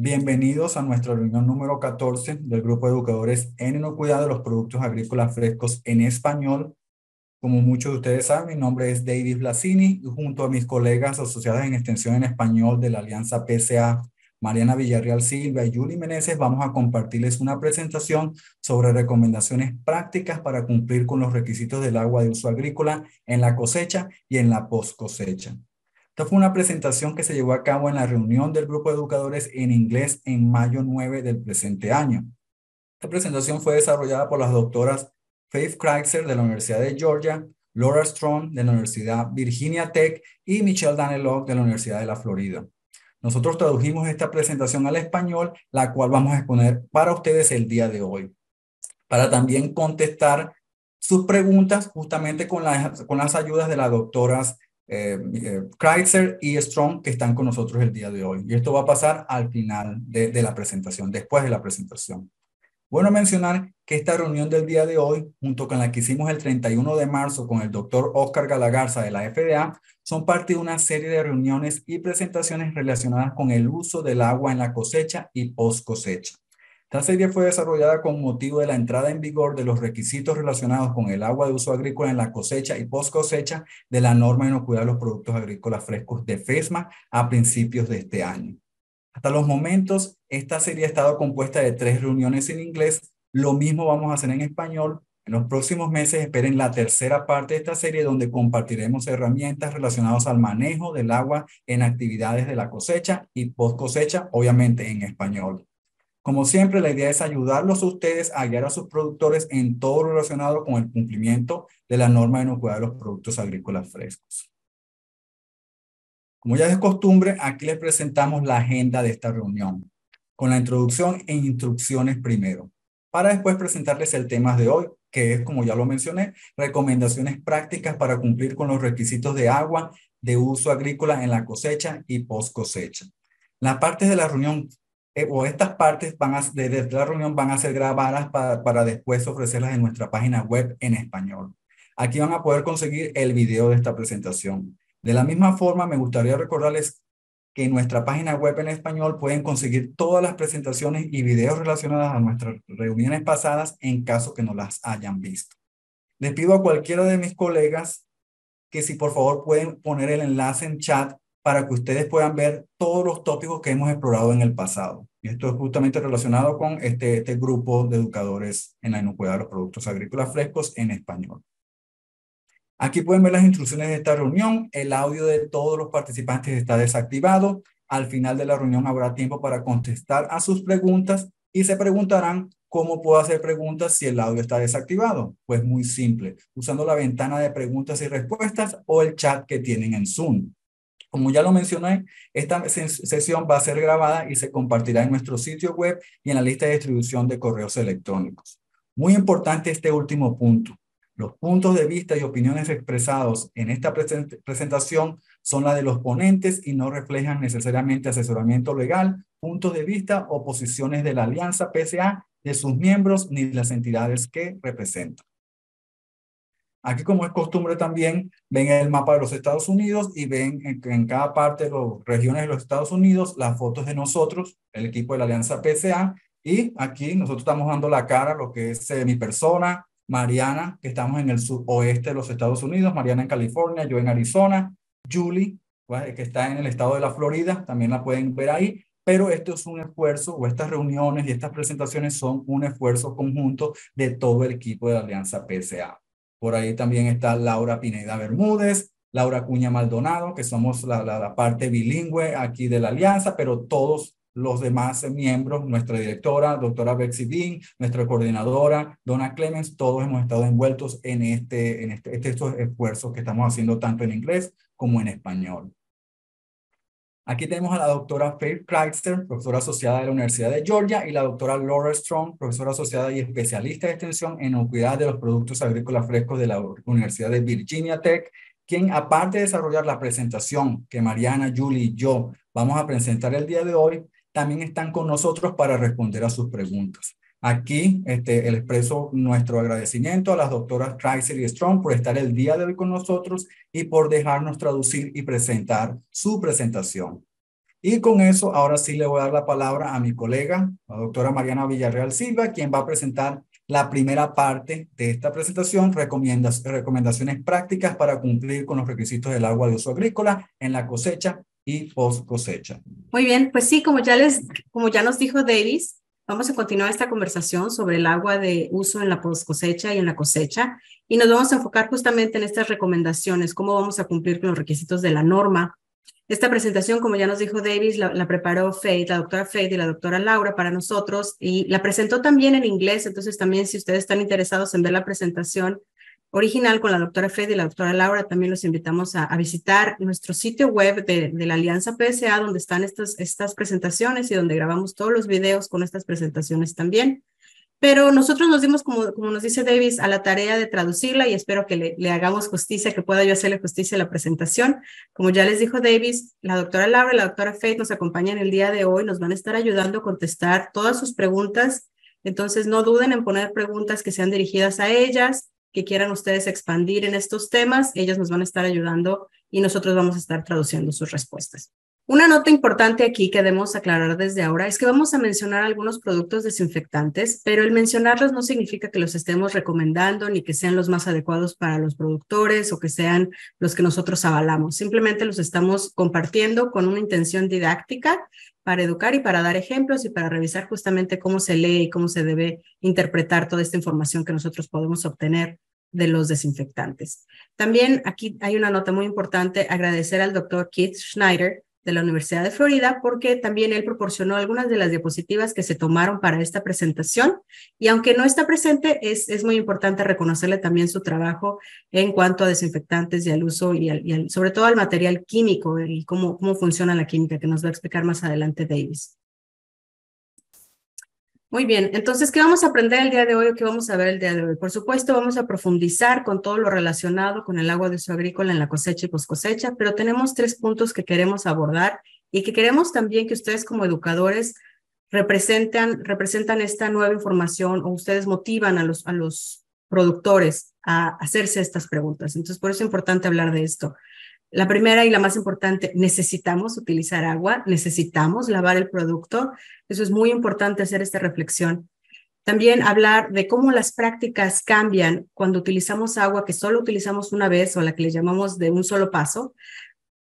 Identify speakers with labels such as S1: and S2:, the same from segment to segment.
S1: Bienvenidos a nuestra reunión número 14 del Grupo de Educadores en Inocuidad de los Productos Agrícolas Frescos en Español. Como muchos de ustedes saben, mi nombre es David Blasini y junto a mis colegas asociadas en Extensión en Español de la Alianza PCA, Mariana Villarreal Silva y Julie Meneses, vamos a compartirles una presentación sobre recomendaciones prácticas para cumplir con los requisitos del agua de uso agrícola en la cosecha y en la post cosecha. Esta fue una presentación que se llevó a cabo en la reunión del grupo de educadores en inglés en mayo 9 del presente año. Esta presentación fue desarrollada por las doctoras Faith Kreitzer de la Universidad de Georgia, Laura Strong de la Universidad Virginia Tech y Michelle Danelog de la Universidad de la Florida. Nosotros tradujimos esta presentación al español, la cual vamos a exponer para ustedes el día de hoy, para también contestar sus preguntas justamente con las ayudas de las doctoras Kreitzer y Strong que están con nosotros el día de hoy. Y esto va a pasar al final de la presentación, después de la presentación. Bueno mencionar que esta reunión del día de hoy, junto con la que hicimos el 31 de marzo con el doctor Oscar Galagarza de la FDA, son parte de una serie de reuniones y presentaciones relacionadas con el uso del agua en la cosecha y post cosecha. Esta serie fue desarrollada con motivo de la entrada en vigor de los requisitos relacionados con el agua de uso agrícola en la cosecha y post cosecha de la norma de inocuidad de los productos agrícolas frescos de FESMA a principios de este año. Hasta los momentos, esta serie ha estado compuesta de 3 reuniones en inglés. Lo mismo vamos a hacer en español. En los próximos meses esperen la tercera parte de esta serie donde compartiremos herramientas relacionadas al manejo del agua en actividades de la cosecha y post cosecha, obviamente en español. Como siempre, la idea es ayudarlos a ustedes a guiar a sus productores en todo lo relacionado con el cumplimiento de la norma de inocuidad de los productos agrícolas frescos. Como ya es costumbre, aquí les presentamos la agenda de esta reunión, con la introducción e instrucciones primero, para después presentarles el tema de hoy, que es, como ya lo mencioné, recomendaciones prácticas para cumplir con los requisitos de agua de uso agrícola en la cosecha y post cosecha. Las partes de la reunión o estas partes de la reunión van a ser grabadas para después ofrecerlas en nuestra página web en español. Aquí van a poder conseguir el video de esta presentación. De la misma forma, me gustaría recordarles que en nuestra página web en español pueden conseguir todas las presentaciones y videos relacionadas a nuestras reuniones pasadas en caso que no las hayan visto. Les pido a cualquiera de mis colegas que si por favor pueden poner el enlace en chat para que ustedes puedan ver todos los tópicos que hemos explorado en el pasado. Y esto es justamente relacionado con este grupo de educadores en la inocuidad de los productos agrícolas frescos en español. Aquí pueden ver las instrucciones de esta reunión. El audio de todos los participantes está desactivado. Al final de la reunión habrá tiempo para contestar a sus preguntas y se preguntarán cómo puedo hacer preguntas si el audio está desactivado. Pues muy simple, usando la ventana de preguntas y respuestas o el chat que tienen en Zoom. Como ya lo mencioné, esta sesión va a ser grabada y se compartirá en nuestro sitio web y en la lista de distribución de correos electrónicos. Muy importante este último punto. Los puntos de vista y opiniones expresados en esta presentación son la de los ponentes y no reflejan necesariamente asesoramiento legal, puntos de vista o posiciones de la Alianza PCA, de sus miembros ni de las entidades que representan. Aquí, como es costumbre también, ven el mapa de los Estados Unidos y ven en cada parte de las regiones de los Estados Unidos las fotos de nosotros, el equipo de la Alianza PCA, y aquí nosotros estamos dando la cara, lo que es mi persona, Mariana, que estamos en el suroeste de los Estados Unidos, Mariana en California, yo en Arizona, Julie, que está en el estado de la Florida, también la pueden ver ahí, pero esto es un esfuerzo, o estas reuniones y estas presentaciones son un esfuerzo conjunto de todo el equipo de la Alianza PCA. Por ahí también está Laura Pineda Bermúdez, Laura Cuña Maldonado, que somos la parte bilingüe aquí de la alianza, pero todos los demás miembros, nuestra directora, doctora Betsy Dean, nuestra coordinadora, Donna Clemens, todos hemos estado envueltos en estos esfuerzos que estamos haciendo tanto en inglés como en español. Aquí tenemos a la doctora Faith Kreitzer, profesora asociada de la Universidad de Georgia, y la doctora Laura Strong, profesora asociada y especialista de extensión en inocuidad de los productos agrícolas frescos de la Universidad de Virginia Tech, quien, aparte de desarrollar la presentación que Mariana, Julie y yo vamos a presentar el día de hoy, también están con nosotros para responder a sus preguntas. Aquí el expreso nuestro agradecimiento a las doctoras Kreitzer y Strong por estar el día de hoy con nosotros y por dejarnos traducir y presentar su presentación. Y con eso, ahora sí le voy a dar la palabra a mi colega, la doctora Mariana Villarreal Silva, quien va a presentar la primera parte de esta presentación, recomendaciones prácticas para cumplir con los requisitos del agua de uso agrícola en la cosecha y post cosecha.
S2: Muy bien, pues sí, como ya nos dijo Davis, vamos a continuar esta conversación sobre el agua de uso en la post cosecha y en la cosecha, y nos vamos a enfocar justamente en estas recomendaciones, cómo vamos a cumplir con los requisitos de la norma. Esta presentación, como ya nos dijo Davis, la preparó Faith, la doctora Faith y la doctora Laura para nosotros, y la presentó también en inglés. Entonces también, si ustedes están interesados en ver la presentación original con la doctora Faith y la doctora Laura, también los invitamos a visitar nuestro sitio web de la Alianza PSA, donde están estas presentaciones y donde grabamos todos los videos con estas presentaciones también. Pero nosotros nos dimos, como nos dice Davis, a la tarea de traducirla, y espero que le hagamos justicia, que pueda yo hacerle justicia a la presentación. Como ya les dijo Davis, la doctora Laura y la doctora Faith nos acompañan el día de hoy, nos van a estar ayudando a contestar todas sus preguntas. Entonces no duden en poner preguntas que sean dirigidas a ellas, que quieran ustedes expandir en estos temas. Ellas nos van a estar ayudando y nosotros vamos a estar traduciendo sus respuestas. Una nota importante aquí que debemos aclarar desde ahora es que vamos a mencionar algunos productos desinfectantes, pero el mencionarlos no significa que los estemos recomendando ni que sean los más adecuados para los productores o que sean los que nosotros avalamos. Simplemente los estamos compartiendo con una intención didáctica para educar y para dar ejemplos y para revisar justamente cómo se lee y cómo se debe interpretar toda esta información que nosotros podemos obtener de los desinfectantes. También aquí hay una nota muy importante, agradecer al doctor Keith Schneider de la Universidad de Florida, porque también él proporcionó algunas de las diapositivas que se tomaron para esta presentación, y aunque no está presente, es muy importante reconocerle también su trabajo en cuanto a desinfectantes y al uso y sobre todo al material químico y cómo funciona la química, que nos va a explicar más adelante Davis. Muy bien, entonces, ¿qué vamos a aprender el día de hoy o qué vamos a ver el día de hoy? Por supuesto, vamos a profundizar con todo lo relacionado con el agua de uso agrícola en la cosecha y poscosecha, pero tenemos 3 puntos que queremos abordar y que queremos también que ustedes como educadores representan esta nueva información, o ustedes motivan a los productores a hacerse estas preguntas. Entonces, por eso es importante hablar de esto. La primera y la más importante, necesitamos utilizar agua, necesitamos lavar el producto. Eso es muy importante, hacer esta reflexión. También hablar de cómo las prácticas cambian cuando utilizamos agua que solo utilizamos una vez, o la que le llamamos de un solo paso,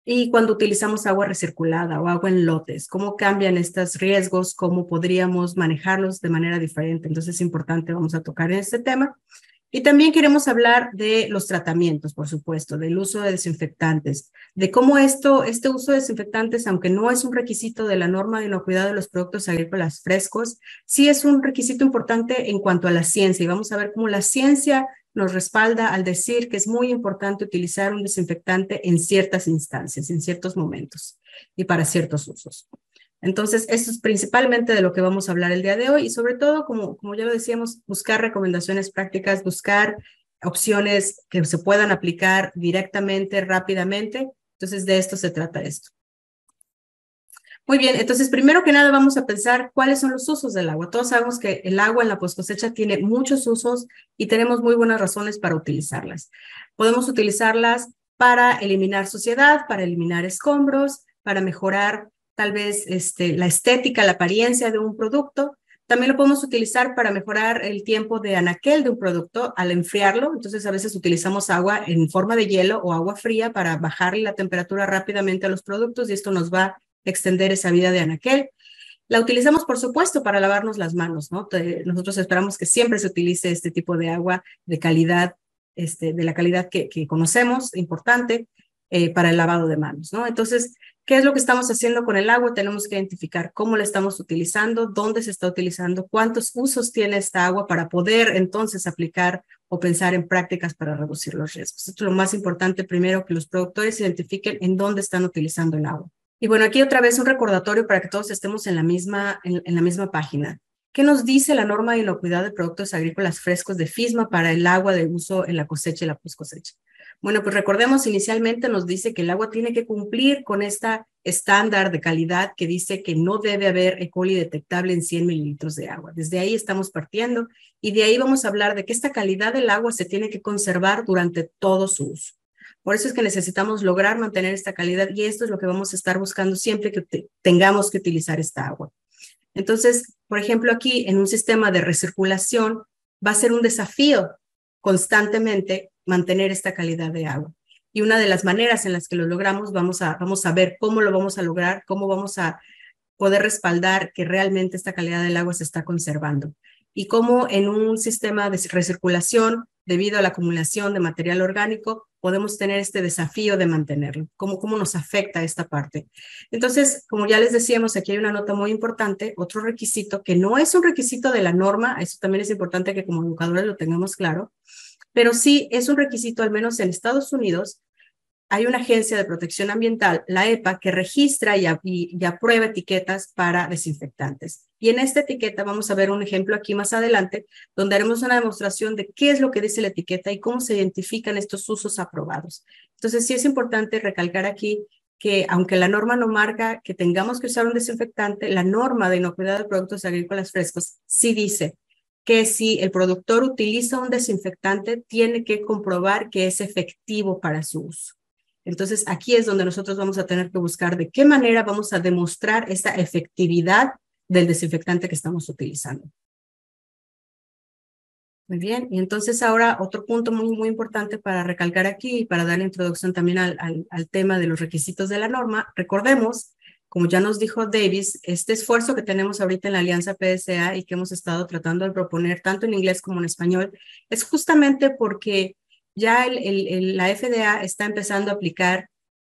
S2: y cuando utilizamos agua recirculada o agua en lotes, cómo cambian estos riesgos, cómo podríamos manejarlos de manera diferente. Entonces es importante, vamos a tocar en este tema. Y también queremos hablar de los tratamientos, por supuesto, del uso de desinfectantes, de cómo este uso de desinfectantes, aunque no es un requisito de la norma de inocuidad de los productos agrícolas frescos, sí es un requisito importante en cuanto a la ciencia. Y vamos a ver cómo la ciencia nos respalda al decir que es muy importante utilizar un desinfectante en ciertas instancias, en ciertos momentos y para ciertos usos. Entonces, esto es principalmente de lo que vamos a hablar el día de hoy, y sobre todo, como ya lo decíamos, buscar recomendaciones prácticas, buscar opciones que se puedan aplicar directamente, rápidamente. Entonces, de esto se trata esto. Muy bien, entonces primero que nada vamos a pensar cuáles son los usos del agua. Todos sabemos que el agua en la poscosecha tiene muchos usos y tenemos muy buenas razones para utilizarlas. Podemos utilizarlas para eliminar suciedad, para eliminar escombros, para mejorar tal vez la estética, la apariencia de un producto. También lo podemos utilizar para mejorar el tiempo de anaquel de un producto al enfriarlo. Entonces, a veces utilizamos agua en forma de hielo o agua fría para bajarle la temperatura rápidamente a los productos, y esto nos va a extender esa vida de anaquel. La utilizamos, por supuesto, para lavarnos las manos, ¿no? Nosotros esperamos que siempre se utilice este tipo de agua de calidad, de la calidad que conocemos, importante, para el lavado de manos, ¿no? Entonces, ¿qué es lo que estamos haciendo con el agua? Tenemos que identificar cómo la estamos utilizando, dónde se está utilizando, cuántos usos tiene esta agua para poder entonces aplicar o pensar en prácticas para reducir los riesgos. Esto es lo más importante, primero, que los productores identifiquen en dónde están utilizando el agua. Y bueno, aquí otra vez un recordatorio para que todos estemos en la misma página. ¿Qué nos dice la norma de inocuidad de productos agrícolas frescos de FISMA para el agua de uso en la cosecha y la poscosecha? Bueno, pues recordemos, inicialmente nos dice que el agua tiene que cumplir con esta estándar de calidad que dice que no debe haber E. coli detectable en 100 mililitros de agua. Desde ahí estamos partiendo, y de ahí vamos a hablar de que esta calidad del agua se tiene que conservar durante todo su uso. Por eso es que necesitamos lograr mantener esta calidad y esto es lo que vamos a estar buscando siempre que tengamos que utilizar esta agua. Entonces, por ejemplo, aquí en un sistema de recirculación va a ser un desafío constantemente mantener esta calidad de agua. Y una de las maneras en las que lo logramos, vamos a ver cómo lo vamos a lograr, cómo vamos a poder respaldar que realmente esta calidad del agua se está conservando. Y cómo en un sistema de recirculación, debido a la acumulación de material orgánico, podemos tener este desafío de mantenerlo. ¿Cómo nos afecta esta parte? Entonces, como ya les decíamos, aquí hay una nota muy importante, otro requisito que no es un requisito de la norma, eso también es importante que como educadores lo tengamos claro, pero sí es un requisito, al menos en Estados Unidos, hay una agencia de protección ambiental, la EPA, que registra y aprueba etiquetas para desinfectantes. Y en esta etiqueta vamos a ver un ejemplo aquí más adelante, donde haremos una demostración de qué es lo que dice la etiqueta y cómo se identifican estos usos aprobados. Entonces, sí es importante recalcar aquí que aunque la norma no marca que tengamos que usar un desinfectante, la norma de inocuidad de productos agrícolas frescos sí dice que si el productor utiliza un desinfectante, tiene que comprobar que es efectivo para su uso. Entonces, aquí es donde nosotros vamos a tener que buscar de qué manera vamos a demostrar esta efectividad del desinfectante que estamos utilizando. Muy bien, y entonces ahora otro punto muy importante para recalcar aquí y para dar la introducción también al tema de los requisitos de la norma. Recordemos, como ya nos dijo Davis, este esfuerzo que tenemos ahorita en la Alianza PSA y que hemos estado tratando de proponer tanto en inglés como en español, es justamente porque ya la FDA está empezando a aplicar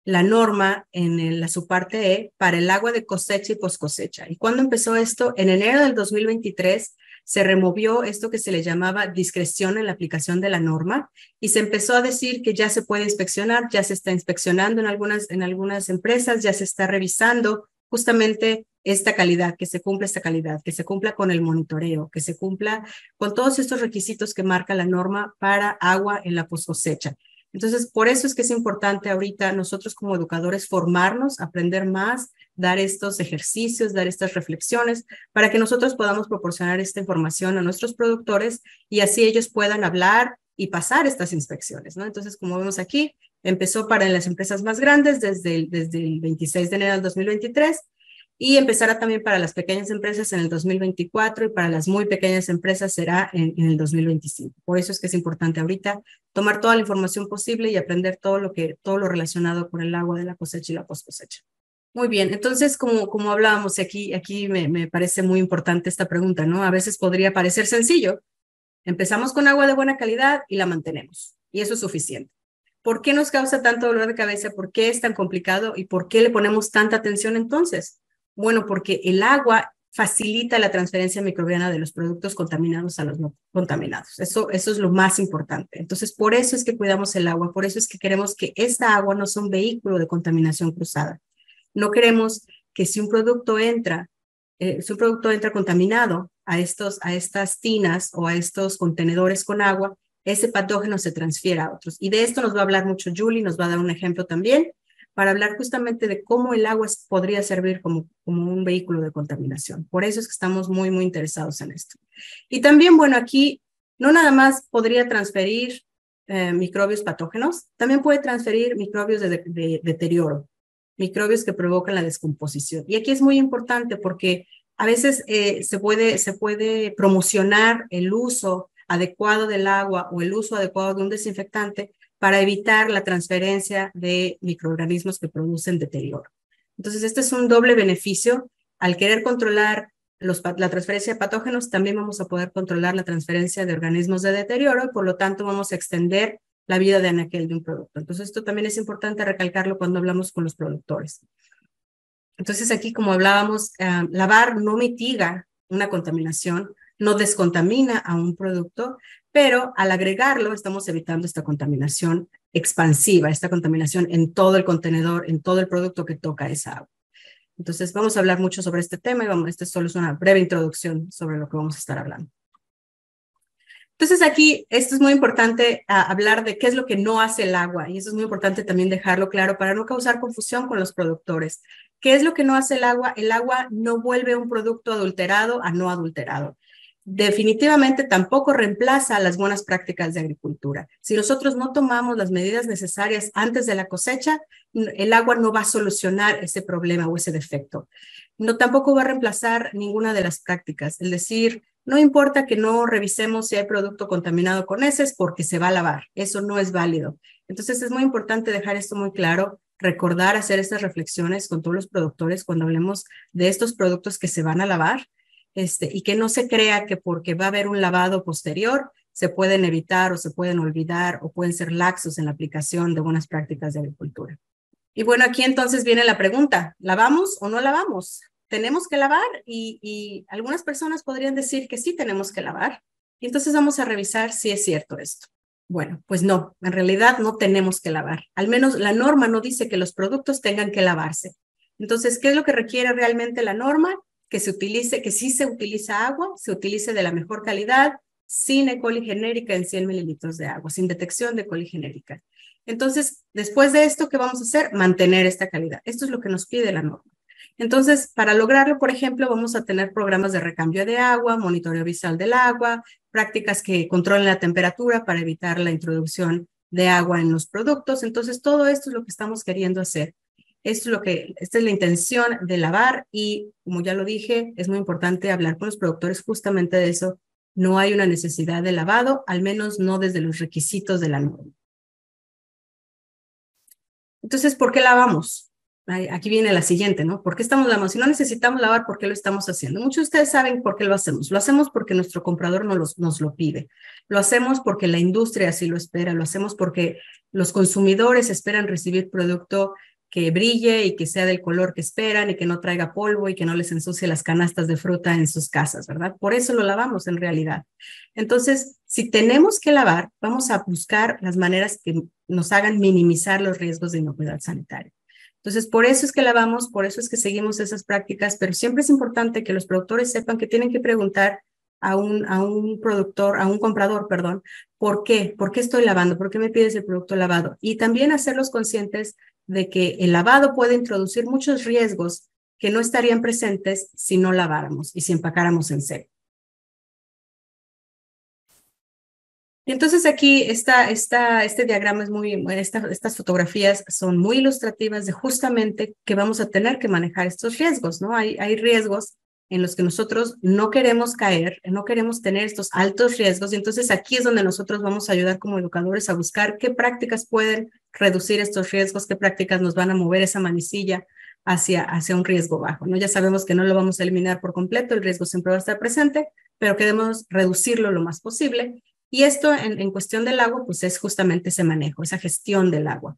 S2: la norma en su parte E para el agua de cosecha y poscosecha. ¿Y cuándo empezó esto? En enero del 2023 se removió esto que se le llamaba discreción en la aplicación de la norma y se empezó a decir que ya se puede inspeccionar, ya se está inspeccionando en algunas empresas, ya se está revisando justamente esta calidad, que se cumpla esta calidad, que se cumpla con el monitoreo, que se cumpla con todos estos requisitos que marca la norma para agua en la poscosecha. Entonces, por eso es que es importante ahorita nosotros como educadores formarnos, aprender más, dar estos ejercicios, dar estas reflexiones, para que nosotros podamos proporcionar esta información a nuestros productores y así ellos puedan hablar y pasar estas inspecciones, ¿no? Entonces, como vemos aquí, empezó para las empresas más grandes desde el 26 de enero del 2023 y empezará también para las pequeñas empresas en el 2024 y para las muy pequeñas empresas será en el 2025. Por eso es que es importante ahorita tomar toda la información posible y aprender todo lo relacionado con el agua de la cosecha y la post cosecha. Muy bien, entonces como hablábamos aquí me parece muy importante esta pregunta, ¿no? A veces podría parecer sencillo. Empezamos con agua de buena calidad y la mantenemos y eso es suficiente. ¿Por qué nos causa tanto dolor de cabeza? ¿Por qué es tan complicado? ¿Y por qué le ponemos tanta atención entonces? Bueno, porque el agua facilita la transferencia microbiana de los productos contaminados a los no contaminados. Eso es lo más importante. Entonces, por eso es que cuidamos el agua, por eso es que queremos que esta agua no sea un vehículo de contaminación cruzada. No queremos que si un producto entra contaminado a estas tinas o a estos contenedores con agua, ese patógeno se transfiera a otros. Y de esto nos va a hablar mucho Julie, nos va a dar un ejemplo también para hablar justamente de cómo el agua podría servir como un vehículo de contaminación. Por eso es que estamos muy interesados en esto. Y también, bueno, aquí no nada más podría transferir microbios patógenos, también puede transferir microbios de deterioro, microbios que provocan la descomposición. Y aquí es muy importante porque a veces se puede promocionar el uso adecuado del agua o el uso adecuado de un desinfectante para evitar la transferencia de microorganismos que producen deterioro. Entonces, este es un doble beneficio. Al querer controlar la transferencia de patógenos, también vamos a poder controlar la transferencia de organismos de deterioro y por lo tanto vamos a extender la vida de anaquel de un producto. Entonces, esto también es importante recalcarlo cuando hablamos con los productores. Entonces, aquí, como hablábamos, lavar no mitiga una contaminación, no descontamina a un producto, pero al agregarlo estamos evitando esta contaminación expansiva, esta contaminación en todo el contenedor, en todo el producto que toca esa agua. Entonces, vamos a hablar mucho sobre este tema y esta solo es una breve introducción sobre lo que vamos a estar hablando. Entonces aquí, esto es muy importante hablar de qué es lo que no hace el agua y eso es muy importante también dejarlo claro para no causar confusión con los productores. ¿Qué es lo que no hace el agua? El agua no vuelve un producto adulterado a no adulterado. definitivamente tampoco reemplaza las buenas prácticas de agricultura. Si nosotros no tomamos las medidas necesarias antes de la cosecha, el agua no va a solucionar ese problema o ese defecto. No, tampoco va a reemplazar ninguna de las prácticas. Es decir, no importa que no revisemos si hay producto contaminado con heces porque se va a lavar. Eso no es válido. Entonces es muy importante dejar esto muy claro, recordar hacer estas reflexiones con todos los productores cuando hablemos de estos productos que se van a lavar. Y que no se crea que porque va a haber un lavado posterior se pueden evitar o se pueden olvidar o pueden ser laxos en la aplicación de buenas prácticas de agricultura. Y bueno, aquí entonces viene la pregunta, ¿lavamos o no lavamos? ¿Tenemos que lavar? Y algunas personas podrían decir que sí tenemos que lavar. Y entonces vamos a revisar si es cierto esto. Bueno, pues no, en realidad no tenemos que lavar. Al menos la norma no dice que los productos tengan que lavarse. Entonces, ¿qué es lo que requiere realmente la norma? Que se utilice, que si se utiliza agua, se utilice de la mejor calidad, sin E. coli genérica en 100 mililitros de agua, sin detección de E. coli genérica. Entonces, después de esto, ¿qué vamos a hacer? Mantener esta calidad. Esto es lo que nos pide la norma. Entonces, para lograrlo, por ejemplo, vamos a tener programas de recambio de agua, monitoreo visual del agua, prácticas que controlen la temperatura para evitar la introducción de agua en los productos. Entonces, todo esto es lo que estamos queriendo hacer. Esta es la intención de lavar y, como ya lo dije, es muy importante hablar con los productores justamente de eso. No hay una necesidad de lavado, al menos no desde los requisitos de la norma. Entonces, ¿por qué lavamos? Aquí viene la siguiente, ¿no? ¿Por qué estamos lavando? Si no necesitamos lavar, ¿por qué lo estamos haciendo? Muchos de ustedes saben por qué lo hacemos. Lo hacemos porque nuestro comprador nos lo pide. Lo hacemos porque la industria así lo espera. Lo hacemos porque los consumidores esperan recibir producto que brille y que sea del color que esperan y que no traiga polvo y que no les ensucie las canastas de fruta en sus casas, ¿verdad? Por eso lo lavamos en realidad. Entonces, si tenemos que lavar, vamos a buscar las maneras que nos hagan minimizar los riesgos de inocuidad sanitaria. Entonces, por eso es que lavamos, por eso es que seguimos esas prácticas, pero siempre es importante que los productores sepan que tienen que preguntar a un productor, a un comprador, perdón, ¿por qué? ¿Por qué estoy lavando? ¿Por qué me pides el producto lavado? Y también hacerlos conscientes de que el lavado puede introducir muchos riesgos que no estarían presentes si no laváramos y si empacáramos en seco. Y entonces aquí este diagrama es estas fotografías son muy ilustrativas de justamente que vamos a tener que manejar estos riesgos, ¿no? Hay riesgos en los que nosotros no queremos caer, no queremos tener estos altos riesgos, y entonces aquí es donde nosotros vamos a ayudar como educadores a buscar qué prácticas pueden reducir estos riesgos, qué prácticas nos van a mover esa manecilla hacia un riesgo bajo, ¿no? Ya sabemos que no lo vamos a eliminar por completo, el riesgo siempre va a estar presente, pero queremos reducirlo lo más posible. Y esto en cuestión del agua, pues es justamente ese manejo, esa gestión del agua.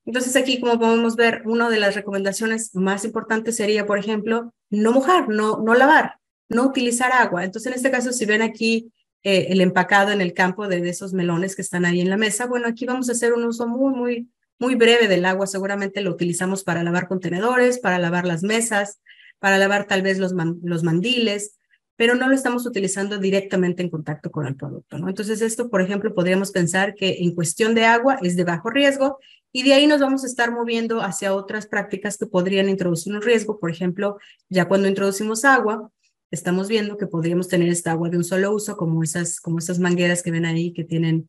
S2: Entonces aquí, como podemos ver, una de las recomendaciones más importantes sería, por ejemplo, no mojar, no lavar, no utilizar agua. Entonces, en este caso, si ven aquí el empacado en el campo de esos melones que están ahí en la mesa, bueno, aquí vamos a hacer un uso muy breve del agua. Seguramente lo utilizamos para lavar contenedores, para lavar las mesas, para lavar tal vez los mandiles, pero no lo estamos utilizando directamente en contacto con el producto, ¿no? Entonces esto, por ejemplo, podríamos pensar que en cuestión de agua es de bajo riesgo y de ahí nos vamos a estar moviendo hacia otras prácticas que podrían introducir un riesgo. Por ejemplo, ya cuando introducimos agua, estamos viendo que podríamos tener esta agua de un solo uso, como esas mangueras que ven ahí que tienen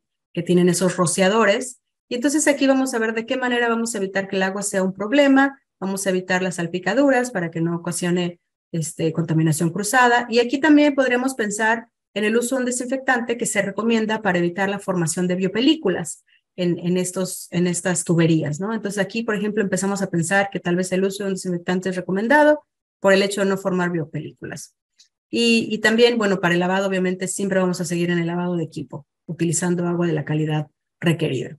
S2: esos rociadores. Y entonces aquí vamos a ver de qué manera vamos a evitar que el agua sea un problema, vamos a evitar las salpicaduras para que no ocasione contaminación cruzada. Y aquí también podríamos pensar en el uso de un desinfectante que se recomienda para evitar la formación de biopelículas en estas tuberías, ¿no? Entonces aquí, por ejemplo, empezamos a pensar que tal vez el uso de un desinfectante es recomendado por el hecho de no formar biopelículas. Y también, bueno, para el lavado, obviamente, siempre vamos a seguir en el lavado de equipo, utilizando agua de la calidad requerida.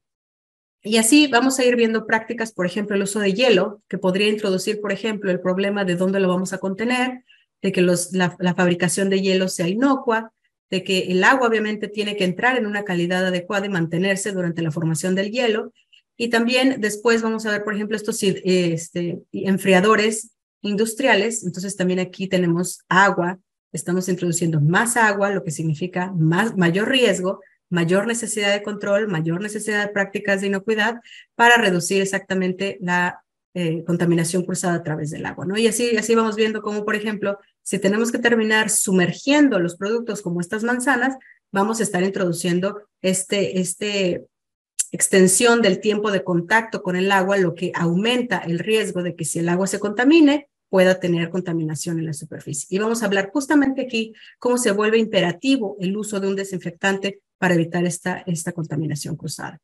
S2: Y así vamos a ir viendo prácticas, por ejemplo, el uso de hielo, que podría introducir, por ejemplo, el problema de dónde lo vamos a contener, de que la fabricación de hielo sea inocua, de que el agua obviamente tiene que entrar en una calidad adecuada y mantenerse durante la formación del hielo. Y también después vamos a ver, por ejemplo, estos enfriadores industriales. Entonces también aquí tenemos agua, estamos introduciendo más agua, lo que significa mayor riesgo, mayor necesidad de control, mayor necesidad de prácticas de inocuidad para reducir exactamente la contaminación cruzada a través del agua, ¿no? Y así vamos viendo cómo, por ejemplo, Si tenemos que terminar sumergiendo los productos como estas manzanas, vamos a estar introduciendo este extensión del tiempo de contacto con el agua, lo que aumenta el riesgo de que si el agua se contamine, pueda tener contaminación en la superficie. Y vamos a hablar justamente aquí cómo se vuelve imperativo el uso de un desinfectante para evitar esta contaminación cruzada.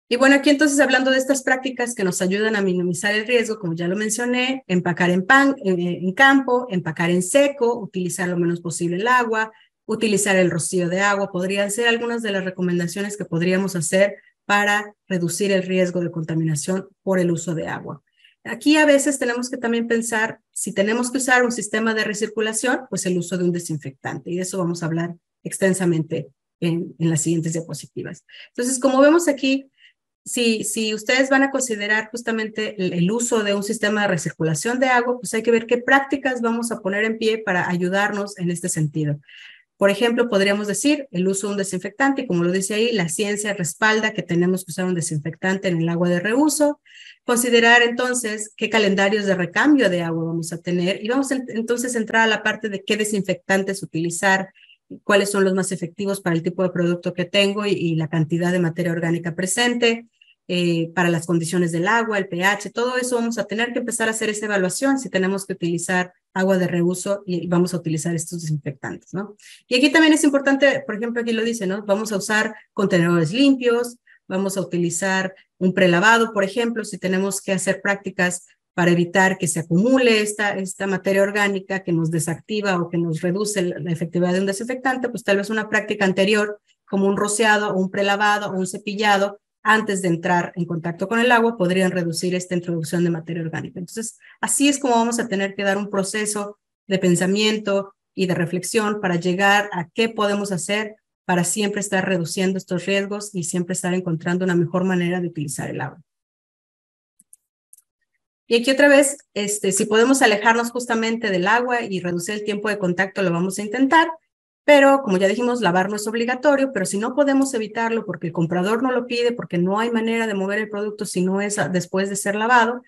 S2: Y bueno, aquí entonces hablando de estas prácticas que nos ayudan a minimizar el riesgo, como ya lo mencioné, empacar en campo, empacar en seco, utilizar lo menos posible el agua, utilizar el rocío de agua, podrían ser algunas de las recomendaciones que podríamos hacer para reducir el riesgo de contaminación por el uso de agua. Aquí a veces tenemos que también pensar, si tenemos que usar un sistema de recirculación, pues el uso de un desinfectante, y de eso vamos a hablar extensamente en las siguientes diapositivas. Entonces, como vemos aquí, si ustedes van a considerar justamente el uso de un sistema de recirculación de agua, pues hay que ver qué prácticas vamos a poner en pie para ayudarnos en este sentido. Por ejemplo, podríamos decir el uso de un desinfectante, y como lo dice ahí, la ciencia respalda que tenemos que usar un desinfectante en el agua de reuso. Considerar entonces qué calendarios de recambio de agua vamos a tener, y vamos entonces a entrar a la parte de qué desinfectantes utilizar, cuáles son los más efectivos para el tipo de producto que tengo y la cantidad de materia orgánica presente, para las condiciones del agua, el pH, todo eso vamos a tener que empezar a hacer esa evaluación si tenemos que utilizar agua de reuso y vamos a utilizar estos desinfectantes, ¿no? Y aquí también es importante, por ejemplo, aquí lo dice, ¿no? Vamos a usar contenedores limpios, vamos a utilizar un prelavado, por ejemplo, si tenemos que hacer prácticas para evitar que se acumule esta materia orgánica que nos desactiva o que nos reduce la efectividad de un desinfectante, pues tal vez una práctica anterior, como un rociado o un prelavado o un cepillado, antes de entrar en contacto con el agua, podrían reducir esta introducción de materia orgánica. Entonces, así es como vamos a tener que dar un proceso de pensamiento y de reflexión para llegar a qué podemos hacer para siempre estar reduciendo estos riesgos y siempre estar encontrando una mejor manera de utilizar el agua. Y aquí otra vez, si podemos alejarnos justamente del agua y reducir el tiempo de contacto, lo vamos a intentar. Pero, como ya dijimos, lavar no es obligatorio, pero si no podemos evitarlo porque el comprador no lo pide, porque no hay manera de mover el producto si no es después de ser lavado,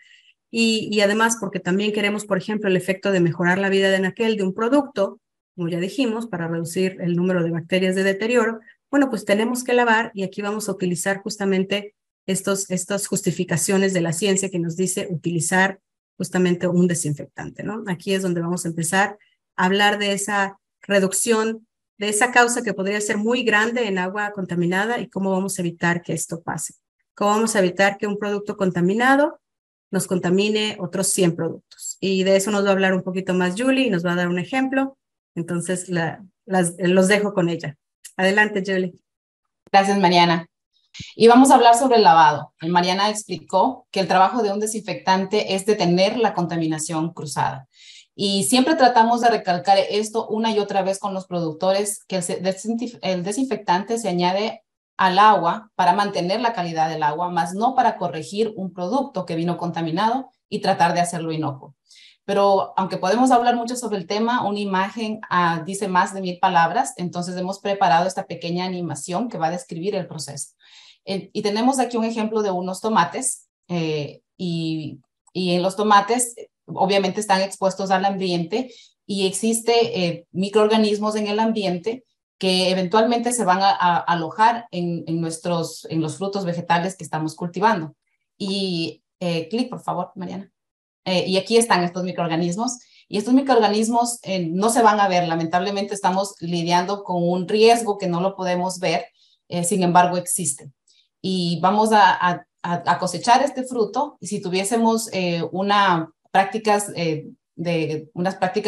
S2: y además porque también queremos, por ejemplo, el efecto de mejorar la vida de anaquel de un producto, como ya dijimos, para reducir el número de bacterias de deterioro, bueno, pues tenemos que lavar, y aquí vamos a utilizar justamente estas justificaciones de la ciencia que nos dice utilizar justamente un desinfectante, ¿no? Aquí es donde vamos a empezar a hablar de esa reducción de esa causa que podría ser muy grande en agua contaminada y cómo vamos a evitar que esto pase. Cómo vamos a evitar que un producto contaminado nos contamine otros 100 productos. Y de eso nos va a hablar un poquito más Julie y nos va a dar un ejemplo. Entonces, los dejo con ella. Adelante, Julie.
S3: Gracias, Mariana. Y vamos a hablar sobre el lavado. Mariana explicó que el trabajo de un desinfectante es detener la contaminación cruzada. Y siempre tratamos de recalcar esto una y otra vez con los productores, que el desinfectante se añade al agua para mantener la calidad del agua, más no para corregir un producto que vino contaminado y tratar de hacerlo inocuo. Pero aunque podemos hablar mucho sobre el tema, una imagen dice más de 1000 palabras, entonces hemos preparado esta pequeña animación que va a describir el proceso. Y tenemos aquí un ejemplo de unos tomates, y en los tomates obviamente están expuestos al ambiente y existe microorganismos en el ambiente que eventualmente se van a alojar en los frutos vegetales que estamos cultivando. Y clic, por favor, Mariana. Y aquí están estos microorganismos. Y estos microorganismos no se van a ver. Lamentablemente estamos lidiando con un riesgo que no lo podemos ver, sin embargo existe. Y vamos a cosechar este fruto, y si tuviésemos unas prácticas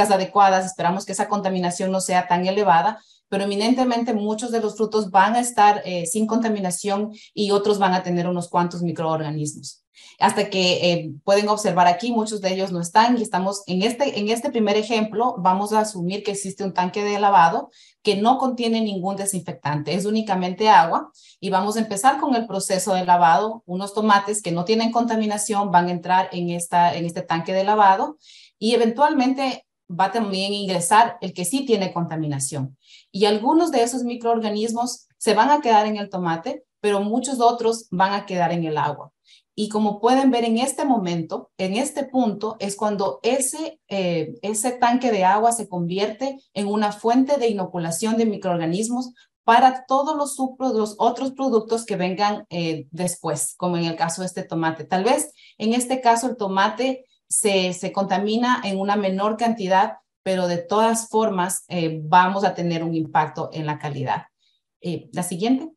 S3: adecuadas, esperamos que esa contaminación no sea tan elevada, pero eminentemente muchos de los frutos van a estar sin contaminación y otros van a tener unos cuantos microorganismos. Hasta que pueden observar aquí, muchos de ellos no están, y estamos en este primer ejemplo, vamos a asumir que existe un tanque de lavado que no contiene ningún desinfectante, es únicamente agua, y vamos a empezar con el proceso de lavado. Unos tomates que no tienen contaminación van a entrar en este tanque de lavado, y eventualmente va también a ingresar el que sí tiene contaminación. Y algunos de esos microorganismos se van a quedar en el tomate, pero muchos otros van a quedar en el agua. Y como pueden ver en este momento, en este punto, es cuando ese tanque de agua se convierte en una fuente de inoculación de microorganismos para todos los otros productos que vengan después, como en el caso de este tomate. Tal vez en este caso el tomate se contamina en una menor cantidad, pero de todas formas vamos a tener un impacto en la calidad. La siguiente.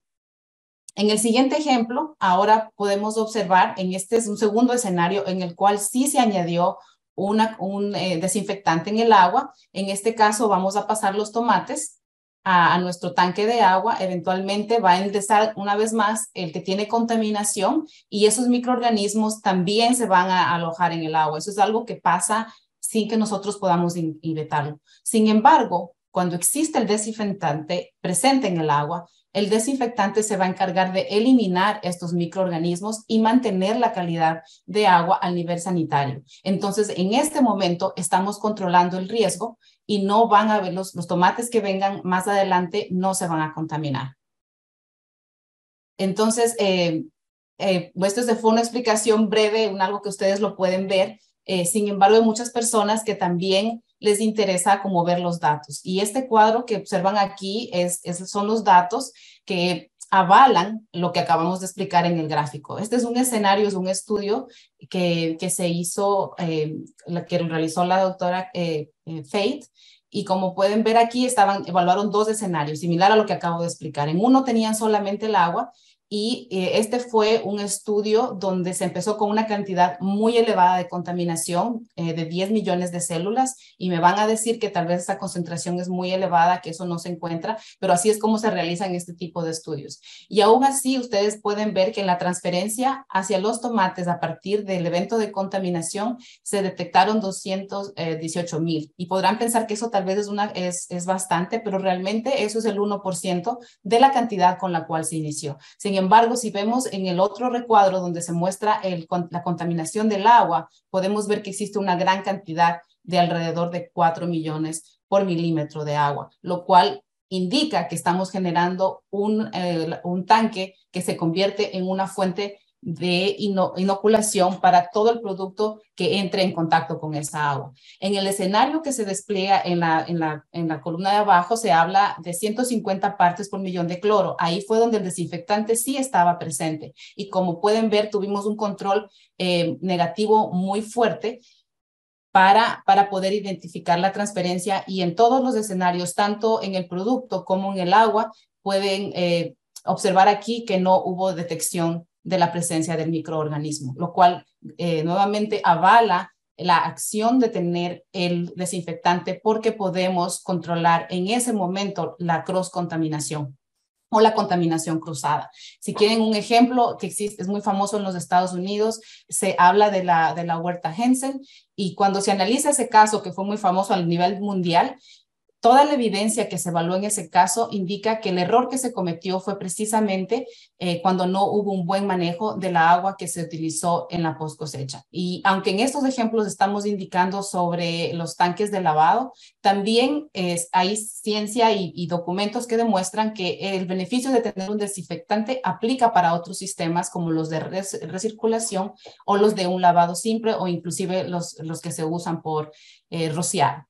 S3: En el siguiente ejemplo, ahora podemos observar, este es un segundo escenario en el cual sí se añadió un desinfectante en el agua. En este caso vamos a pasar los tomates a nuestro tanque de agua. Eventualmente va a ingresar una vez más el que tiene contaminación y esos microorganismos también se van a alojar en el agua. Eso es algo que pasa sin que nosotros podamos inventarlo. Sin embargo, cuando existe el desinfectante presente en el agua, el desinfectante se va a encargar de eliminar estos microorganismos y mantener la calidad de agua al nivel sanitario. Entonces, en este momento estamos controlando el riesgo y no van a ver los tomates que vengan más adelante, no se van a contaminar. Entonces, esto fue una explicación breve, algo que ustedes lo pueden ver. Sin embargo, hay muchas personas que también les interesa como ver los datos. Y este cuadro que observan aquí son los datos que avalan lo que acabamos de explicar en el gráfico. Este es un escenario, es un estudio que se hizo, que realizó la doctora Faith. Y como pueden ver aquí, evaluaron dos escenarios, similar a lo que acabo de explicar. En uno tenían solamente el agua y este fue un estudio donde se empezó con una cantidad muy elevada de contaminación de 10 millones de células y me van a decir que tal vez esa concentración es muy elevada, que eso no se encuentra, pero así es como se realizan este tipo de estudios. Y aún así ustedes pueden ver que en la transferencia hacia los tomates a partir del evento de contaminación se detectaron 218,000 y podrán pensar que eso tal vez es bastante, pero realmente eso es el 1% de la cantidad con la cual se inició. Sin embargo, si vemos en el otro recuadro donde se muestra la contaminación del agua, podemos ver que existe una gran cantidad de alrededor de 4 millones por milímetro de agua, lo cual indica que estamos generando un tanque que se convierte en una fuente de inoculación para todo el producto que entre en contacto con esa agua. En el escenario que se despliega en la columna de abajo se habla de 150 partes por millón de cloro. Ahí fue donde el desinfectante sí estaba presente. Y como pueden ver, tuvimos un control negativo muy fuerte para poder identificar la transferencia y en todos los escenarios, tanto en el producto como en el agua, pueden observar aquí que no hubo detección de la presencia del microorganismo, lo cual nuevamente avala la acción de tener el desinfectante porque podemos controlar en ese momento la cross-contaminación o la contaminación cruzada. Si quieren un ejemplo que existe, es muy famoso en los Estados Unidos, se habla de la huerta Hansen y cuando se analiza ese caso que fue muy famoso a nivel mundial, toda la evidencia que se evaluó en ese caso indica que el error que se cometió fue precisamente cuando no hubo un buen manejo de la agua que se utilizó en la post cosecha. Y aunque en estos ejemplos estamos indicando sobre los tanques de lavado, también hay ciencia y documentos que demuestran que el beneficio de tener un desinfectante aplica para otros sistemas como los de recirculación o los de un lavado simple o inclusive los que se usan por rociar.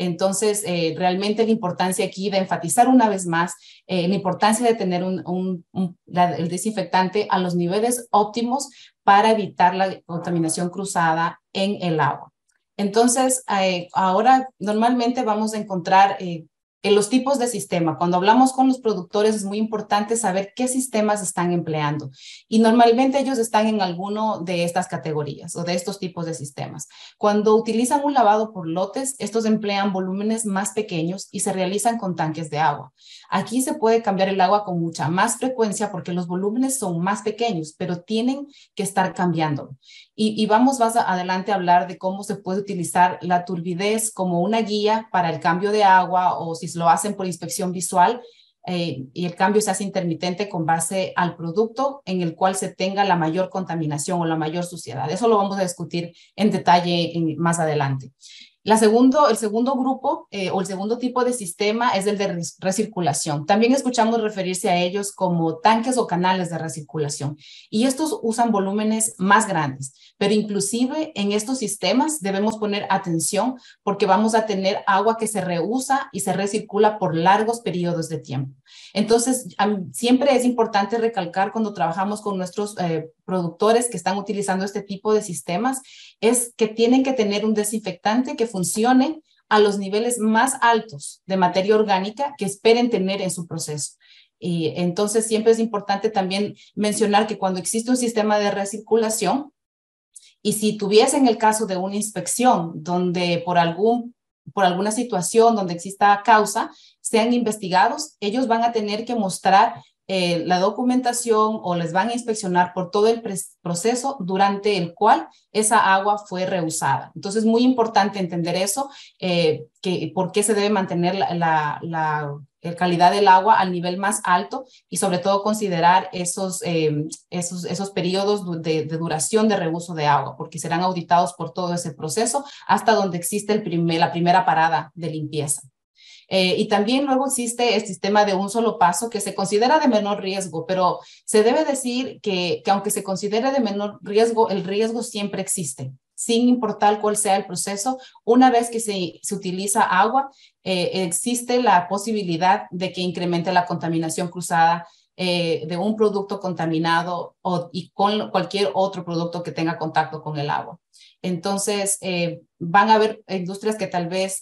S3: Entonces, realmente la importancia aquí de enfatizar una vez más la importancia de tener el desinfectante a los niveles óptimos para evitar la contaminación cruzada en el agua. Entonces, ahora normalmente vamos a encontrar en los tipos de sistema. Cuando hablamos con los productores es muy importante saber qué sistemas están empleando y normalmente ellos están en alguno de estas categorías o de estos tipos de sistemas. Cuando utilizan un lavado por lotes, estos emplean volúmenes más pequeños y se realizan con tanques de agua. Aquí se puede cambiar el agua con mucha más frecuencia porque los volúmenes son más pequeños, pero tienen que estar cambiándolo. Y vamos más adelante a hablar de cómo se puede utilizar la turbidez como una guía para el cambio de agua o si lo hacen por inspección visual y el cambio se hace intermitente con base al producto en el cual se tenga la mayor contaminación o la mayor suciedad. Eso lo vamos a discutir en detalle más adelante. El segundo grupo o el segundo tipo de sistema es el de recirculación. También escuchamos referirse a ellos como tanques o canales de recirculación. Y estos usan volúmenes más grandes, pero inclusive en estos sistemas debemos poner atención porque vamos a tener agua que se reusa y se recircula por largos periodos de tiempo. Entonces, siempre es importante recalcar cuando trabajamos con nuestros productores que están utilizando este tipo de sistemas, es que tienen que tener un desinfectante que funcione a los niveles más altos de materia orgánica que esperen tener en su proceso. Y entonces siempre es importante también mencionar que cuando existe un sistema de recirculación, y si tuviesen el caso de una inspección donde por alguna situación donde exista causa, sean investigados, ellos van a tener que mostrar la documentación o les van a inspeccionar por todo el proceso durante el cual esa agua fue reusada. Entonces, muy importante entender eso, por qué se debe mantener la calidad del agua al nivel más alto y sobre todo considerar esos periodos de duración de reuso de agua, porque serán auditados por todo ese proceso hasta donde existe la primera parada de limpieza. Y también luego existe el sistema de un solo paso que se considera de menor riesgo, pero se debe decir que aunque se considere de menor riesgo, el riesgo siempre existe, sin importar cuál sea el proceso. Una vez que se utiliza agua, existe la posibilidad de que incremente la contaminación cruzada de un producto contaminado y con cualquier otro producto que tenga contacto con el agua. Entonces, van a haber industrias que tal vez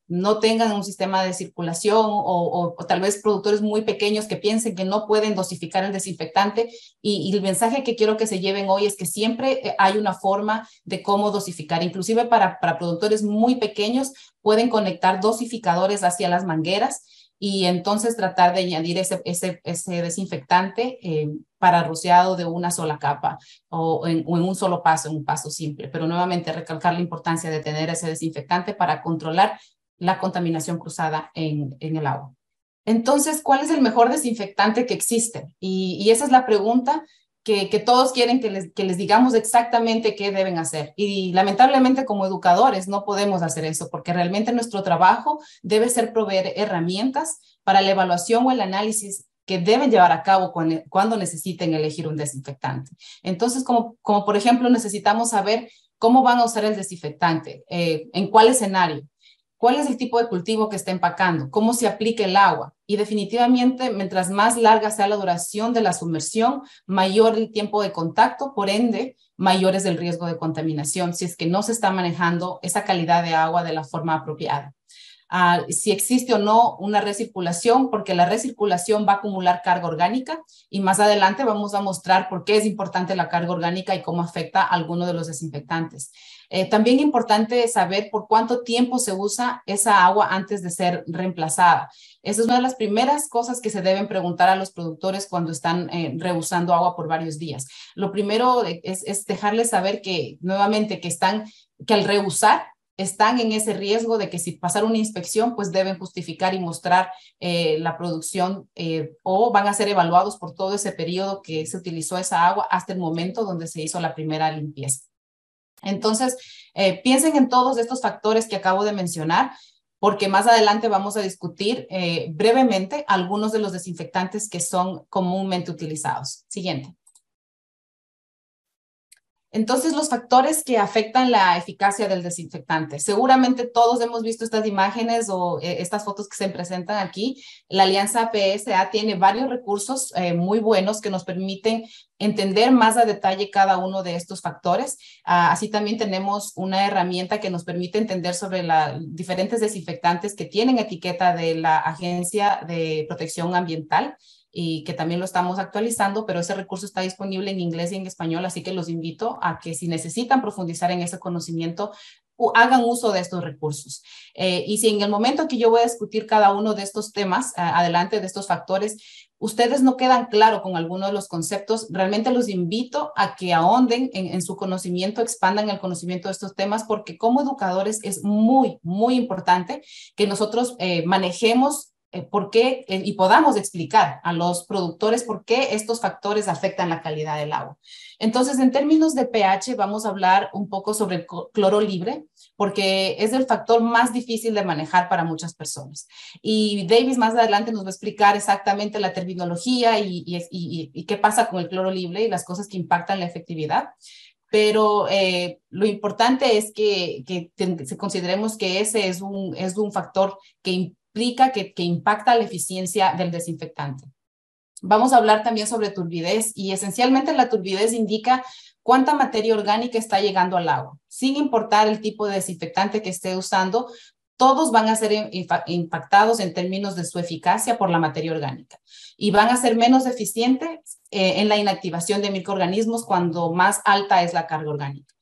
S3: no tengan un sistema de circulación o tal vez productores muy pequeños que piensen que no pueden dosificar el desinfectante y el mensaje que quiero que se lleven hoy es que siempre hay una forma de cómo dosificar. Inclusive para productores muy pequeños pueden conectar dosificadores hacia las mangueras y entonces tratar de añadir ese desinfectante para rociado de una sola capa o en un solo paso, en un paso simple. Pero nuevamente recalcar la importancia de tener ese desinfectante para controlar la contaminación cruzada en el agua. Entonces, ¿cuál es el mejor desinfectante que existe? Y esa es la pregunta que todos quieren que les digamos exactamente qué deben hacer. Y lamentablemente como educadores no podemos hacer eso porque realmente nuestro trabajo debe ser proveer herramientas para la evaluación o el análisis que deben llevar a cabo cuando necesiten elegir un desinfectante. Entonces, como por ejemplo, necesitamos saber cómo van a usar el desinfectante, en cuál escenario, cuál es el tipo de cultivo que está empacando, cómo se aplica el agua. Y definitivamente, mientras más larga sea la duración de la sumersión, mayor el tiempo de contacto, por ende, mayor es el riesgo de contaminación si es que no se está manejando esa calidad de agua de la forma apropiada. Si existe o no una recirculación, porque la recirculación va a acumular carga orgánica y más adelante vamos a mostrar por qué es importante la carga orgánica y cómo afecta a alguno de los desinfectantes. También es importante saber por cuánto tiempo se usa esa agua antes de ser reemplazada. Esa es una de las primeras cosas que se deben preguntar a los productores cuando están reusando agua por varios días. Lo primero es dejarles saber que nuevamente que al reusar están en ese riesgo de que si pasar una inspección, pues deben justificar y mostrar la producción o van a ser evaluados por todo ese periodo que se utilizó esa agua hasta el momento donde se hizo la primera limpieza. Entonces, piensen en todos estos factores que acabo de mencionar, porque más adelante vamos a discutir brevemente algunos de los desinfectantes que son comúnmente utilizados. Siguiente. Entonces, los factores que afectan la eficacia del desinfectante. Seguramente todos hemos visto estas imágenes o estas fotos que se presentan aquí. La Alianza PSA tiene varios recursos muy buenos que nos permiten entender más a detalle cada uno de estos factores. Así también tenemos una herramienta que nos permite entender sobre diferentes desinfectantes que tienen etiqueta de la Agencia de Protección Ambiental y que también lo estamos actualizando, pero ese recurso está disponible en inglés y en español, así que los invito a que si necesitan profundizar en ese conocimiento, hagan uso de estos recursos. Y si en el momento que yo voy a discutir cada uno de estos temas, adelante de estos factores, ustedes no quedan claro con alguno de los conceptos, realmente los invito a que ahonden en su conocimiento, expandan el conocimiento de estos temas, porque como educadores es muy, muy importante que nosotros manejemos por qué y podamos explicar a los productores por qué estos factores afectan la calidad del agua. Entonces, en términos de pH, vamos a hablar un poco sobre el cloro libre, porque es el factor más difícil de manejar para muchas personas. Y Davis más adelante nos va a explicar exactamente la terminología y qué pasa con el cloro libre y las cosas que impactan la efectividad. Pero lo importante es que consideremos que ese es un factor que implica, que impacta la eficiencia del desinfectante. Vamos a hablar también sobre turbidez y esencialmente la turbidez indica cuánta materia orgánica está llegando al agua. Sin importar el tipo de desinfectante que esté usando, todos van a ser impactados en términos de su eficacia por la materia orgánica y van a ser menos eficientes en la inactivación de microorganismos cuando más alta es la carga orgánica.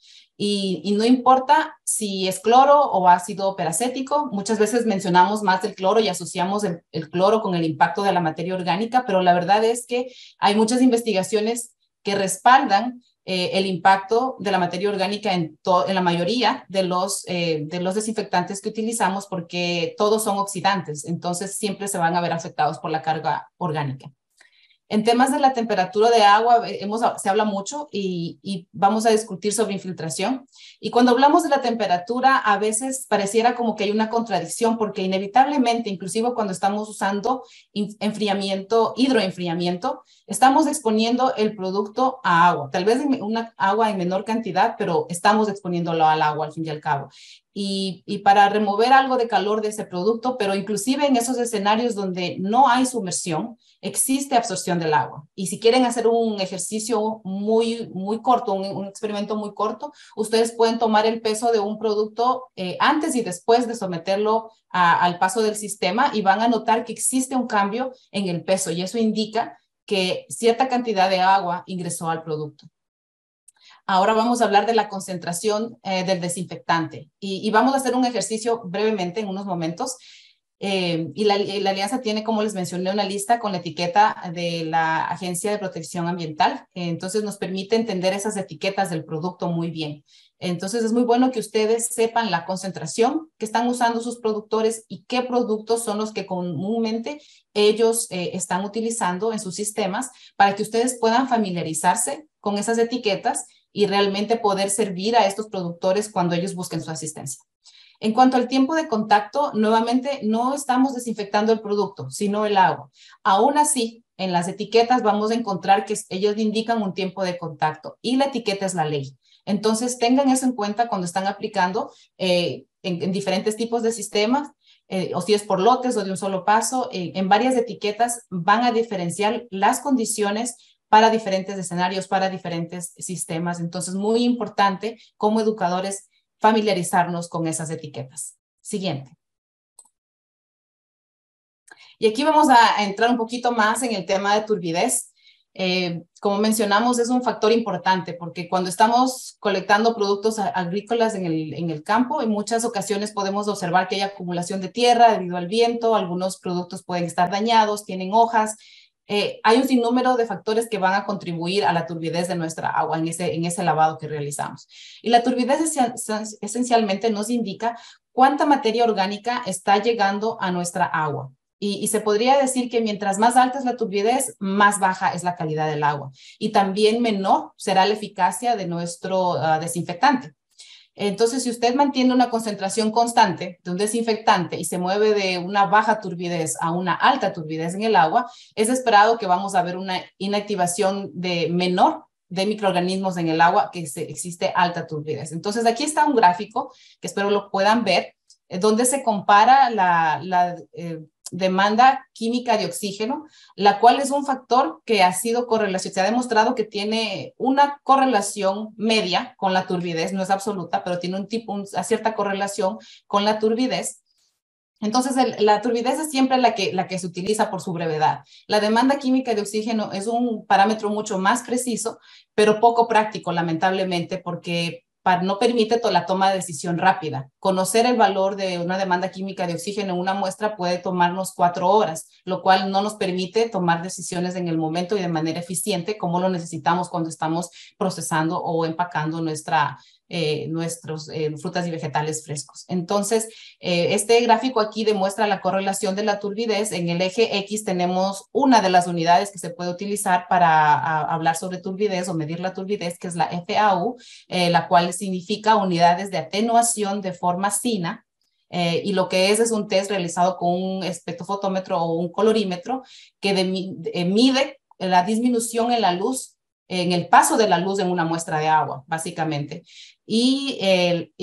S3: Y no importa si es cloro o ácido peracético, muchas veces mencionamos más el cloro y asociamos el cloro con el impacto de la materia orgánica, pero la verdad es que hay muchas investigaciones que respaldan el impacto de la materia orgánica en la mayoría de los desinfectantes que utilizamos porque todos son oxidantes, entonces siempre se van a ver afectados por la carga orgánica. En temas de la temperatura de agua, se habla mucho y vamos a discutir sobre infiltración. Y cuando hablamos de la temperatura, a veces pareciera como que hay una contradicción, porque inevitablemente, inclusive cuando estamos usando hidroenfriamiento, estamos exponiendo el producto a agua. Tal vez una agua en menor cantidad, pero estamos exponiéndolo al agua al fin y al cabo. Y para remover algo de calor de ese producto, pero inclusive en esos escenarios donde no hay sumersión, existe absorción del agua. Y si quieren hacer un ejercicio muy corto, un experimento muy corto, ustedes pueden tomar el peso de un producto antes y después de someterlo al paso del sistema y van a notar que existe un cambio en el peso y eso indica que cierta cantidad de agua ingresó al producto. Ahora vamos a hablar de la concentración del desinfectante y vamos a hacer un ejercicio brevemente en unos momentos. Y la alianza tiene, como les mencioné, una lista con la etiqueta de la Agencia de Protección Ambiental. Entonces nos permite entender esas etiquetas del producto muy bien. Entonces es muy bueno que ustedes sepan la concentración que están usando sus productores y qué productos son los que comúnmente ellos están utilizando en sus sistemas para que ustedes puedan familiarizarse con esas etiquetas y realmente poder servir a estos productores cuando ellos busquen su asistencia. En cuanto al tiempo de contacto, nuevamente no estamos desinfectando el producto, sino el agua. Aún así, en las etiquetas vamos a encontrar que ellos indican un tiempo de contacto y la etiqueta es la ley. Entonces, tengan eso en cuenta cuando están aplicando en diferentes tipos de sistemas, o si es por lotes o de un solo paso, en varias etiquetas van a diferenciar las condiciones para diferentes escenarios, para diferentes sistemas. Entonces, muy importante como educadores familiarizarnos con esas etiquetas. Siguiente. Y aquí vamos a entrar un poquito más en el tema de turbidez. Como mencionamos, es un factor importante porque cuando estamos colectando productos agrícolas en el campo, en muchas ocasiones podemos observar que hay acumulación de tierra debido al viento, algunos productos pueden estar dañados, tienen hojas. Hay un sinnúmero de factores que van a contribuir a la turbidez de nuestra agua en ese lavado que realizamos. Y la turbidez esencialmente nos indica cuánta materia orgánica está llegando a nuestra agua. Y se podría decir que mientras más alta es la turbidez, más baja es la calidad del agua. Y también menor será la eficacia de nuestro desinfectante. Entonces, si usted mantiene una concentración constante de un desinfectante y se mueve de una baja turbidez a una alta turbidez en el agua, es esperado que vamos a ver una inactivación menor de microorganismos en el agua que existe alta turbidez. Entonces, aquí está un gráfico que espero lo puedan ver, donde se compara la demanda química de oxígeno, la cual es un factor que ha sido correlacionado, se ha demostrado que tiene una correlación media con la turbidez, no es absoluta, pero tiene una cierta correlación con la turbidez. Entonces, la turbidez es siempre la que se utiliza por su brevedad. La demanda química de oxígeno es un parámetro mucho más preciso, pero poco práctico, lamentablemente, porque no permite la toma de decisión rápida. Conocer el valor de una demanda química de oxígeno en una muestra puede tomarnos 4 horas, lo cual no nos permite tomar decisiones en el momento y de manera eficiente como lo necesitamos cuando estamos procesando o empacando nuestra nuestros frutas y vegetales frescos. Entonces, este gráfico aquí demuestra la correlación de la turbidez. En el eje X tenemos una de las unidades que se puede utilizar para hablar sobre turbidez o medir la turbidez, que es la FAU, la cual significa unidades de atenuación de forma SINA. Y lo que es un test realizado con un espectrofotómetro o un colorímetro que mide la disminución en la luz, en el paso de la luz en una muestra de agua, básicamente. Y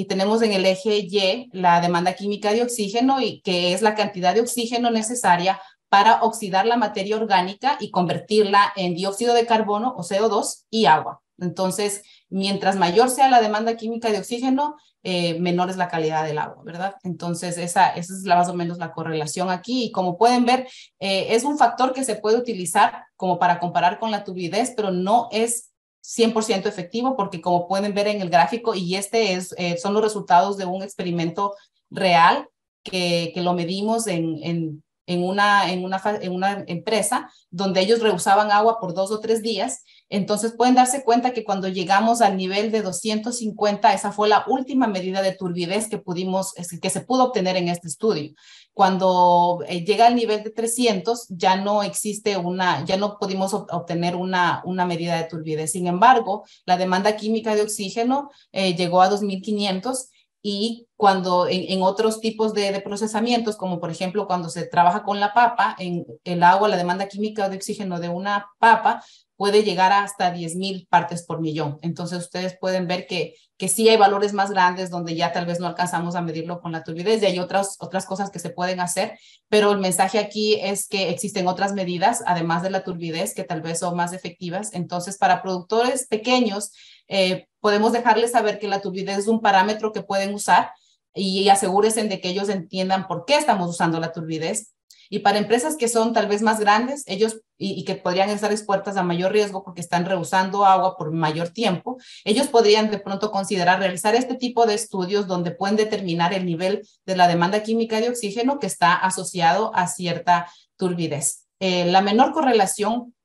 S3: tenemos en el eje Y la demanda química de oxígeno, y que es la cantidad de oxígeno necesaria para oxidar la materia orgánica y convertirla en dióxido de carbono o CO2 y agua. Entonces, mientras mayor sea la demanda química de oxígeno, menor es la calidad del agua, ¿verdad? Entonces, esa es más o menos la correlación aquí. Y como pueden ver, es un factor que se puede utilizar como para comparar con la turbidez, pero no es 100% efectivo, porque como pueden ver en el gráfico, y son los resultados de un experimento real que lo medimos en una empresa donde ellos reusaban agua por 2 o 3 días. Entonces pueden darse cuenta que cuando llegamos al nivel de 250, esa fue la última medida de turbidez que se pudo obtener en este estudio. Cuando llega al nivel de 300, ya no pudimos obtener una medida de turbidez. Sin embargo, la demanda química de oxígeno llegó a 2500. Y cuando en otros tipos de procesamientos, como por ejemplo cuando se trabaja con la papa, en el agua, la demanda química de oxígeno de una papa puede llegar a hasta 10,000 partes por millón. Entonces ustedes pueden ver que sí hay valores más grandes donde ya tal vez no alcanzamos a medirlo con la turbidez, y hay otras cosas que se pueden hacer, pero el mensaje aquí es que existen otras medidas, además de la turbidez, que tal vez son más efectivas. Entonces, para productores pequeños, podemos dejarles saber que la turbidez es un parámetro que pueden usar, y asegúrense de que ellos entiendan por qué estamos usando la turbidez. Y para empresas que son tal vez más grandes, ellos y que podrían estar expuestas a mayor riesgo porque están rehusando agua por mayor tiempo, ellos podrían de pronto considerar realizar este tipo de estudios donde pueden determinar el nivel de la demanda química de oxígeno que está asociado a cierta turbidez. La menor correlación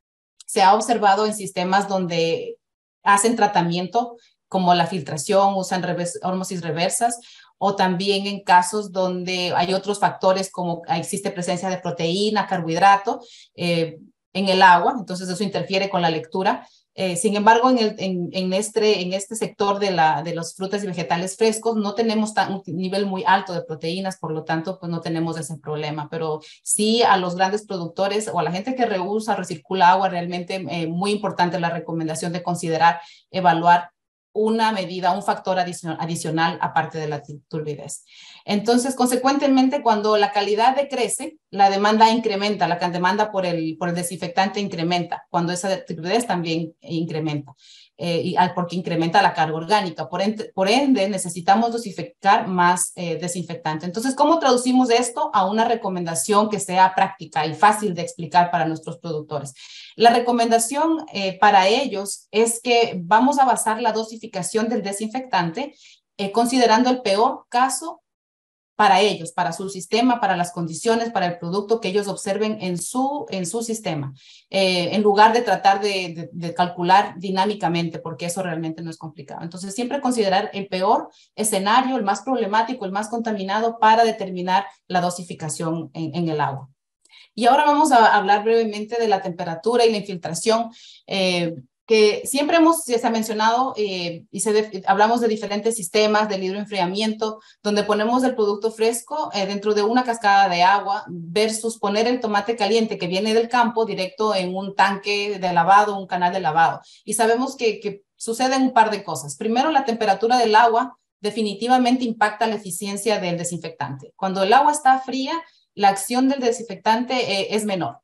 S3: se ha observado en sistemas donde hacen tratamiento como la filtración, usan ósmosis reversas, o también en casos donde hay otros factores como existe presencia de proteína, carbohidrato en el agua, entonces eso interfiere con la lectura. Sin embargo, en este sector de los frutas y vegetales frescos no tenemos un nivel muy alto de proteínas, por lo tanto, pues no tenemos ese problema. Pero sí, a los grandes productores o a la gente que reusa, recircula agua, realmente muy importante la recomendación de considerar evaluar una medida, un factor adicional aparte de la turbidez. Entonces, consecuentemente, cuando la calidad decrece, la demanda incrementa, la demanda por el desinfectante incrementa, cuando esa turbidez también incrementa, porque incrementa la carga orgánica. Por ende, necesitamos dosificar más desinfectante. Entonces, ¿cómo traducimos esto a una recomendación que sea práctica y fácil de explicar para nuestros productores? La recomendación para ellos es que vamos a basar la dosificación del desinfectante considerando el peor caso para ellos, para su sistema, para las condiciones, para el producto que ellos observen en su sistema, en lugar de tratar de calcular dinámicamente, porque eso realmente no es complicado. Entonces, siempre considerar el peor escenario, el más problemático, el más contaminado, para determinar la dosificación en el agua. Y ahora vamos a hablar brevemente de la temperatura y la infiltración, que siempre se ha mencionado y hablamos de diferentes sistemas del hidroenfriamiento, donde ponemos el producto fresco dentro de una cascada de agua versus poner el tomate caliente que viene del campo directo en un tanque de lavado, un canal de lavado. Y sabemos que suceden un par de cosas. Primero, la temperatura del agua definitivamente impacta la eficiencia del desinfectante. Cuando el agua está fría, la acción del desinfectante es menor.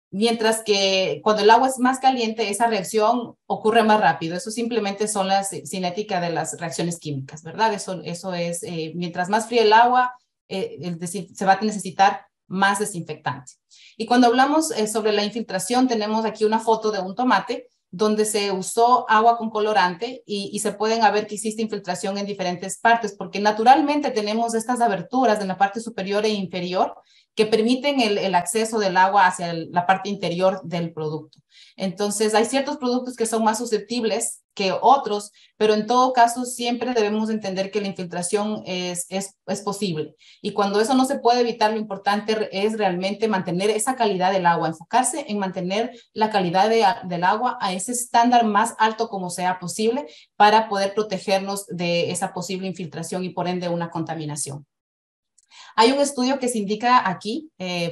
S3: Mientras que cuando el agua es más caliente, esa reacción ocurre más rápido. Eso simplemente son las cinéticas de las reacciones químicas, ¿verdad? Eso es, mientras más fría el agua, se va a necesitar más desinfectante. Y cuando hablamos sobre la infiltración, tenemos aquí una foto de un tomate donde se usó agua con colorante y se pueden ver que existe infiltración en diferentes partes, porque naturalmente tenemos estas aberturas en la parte superior e inferior que permiten el acceso del agua hacia la parte interior del producto. Entonces, hay ciertos productos que son más susceptibles que otros, pero en todo caso siempre debemos entender que la infiltración es posible. Y cuando eso no se puede evitar, lo importante es realmente mantener esa calidad del agua, enfocarse en mantener la calidad del agua a ese estándar más alto como sea posible para poder protegernos de esa posible infiltración y por ende una contaminación. Hay un estudio que se indica aquí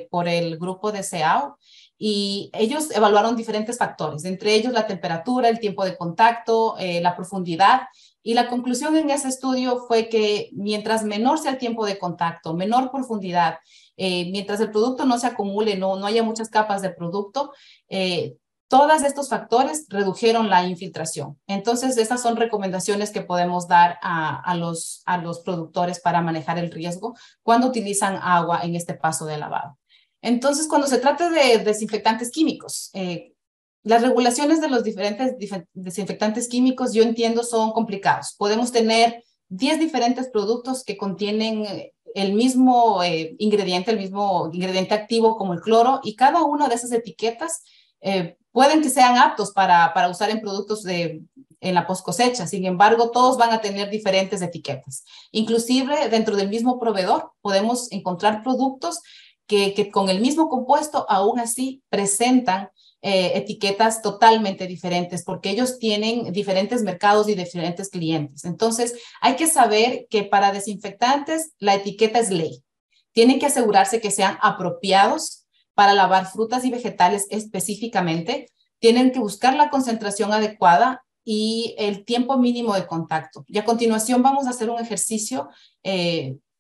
S3: por el grupo de CEAO y ellos evaluaron diferentes factores, entre ellos la temperatura, el tiempo de contacto, la profundidad, y la conclusión en ese estudio fue que mientras menor sea el tiempo de contacto, menor profundidad, mientras el producto no se acumule, no haya muchas capas de producto, todos estos factores redujeron la infiltración. Entonces, estas son recomendaciones que podemos dar a los productores para manejar el riesgo cuando utilizan agua en este paso de lavado. Entonces, cuando se trata de desinfectantes químicos, las regulaciones de los diferentes desinfectantes químicos, yo entiendo, son complicados. Podemos tener 10 diferentes productos que contienen el mismo ingrediente activo como el cloro, y cada una de esas etiquetas pueden que sean aptos para usar en productos en la post cosecha. Sin embargo, todos van a tener diferentes etiquetas. Inclusive dentro del mismo proveedor podemos encontrar productos que con el mismo compuesto aún así presentan etiquetas totalmente diferentes porque ellos tienen diferentes mercados y diferentes clientes. Entonces, hay que saber que para desinfectantes la etiqueta es ley. Tienen que asegurarse que sean apropiados para lavar frutas y vegetales específicamente. Tienen que buscar la concentración adecuada y el tiempo mínimo de contacto. Y a continuación vamos a hacer un ejercicio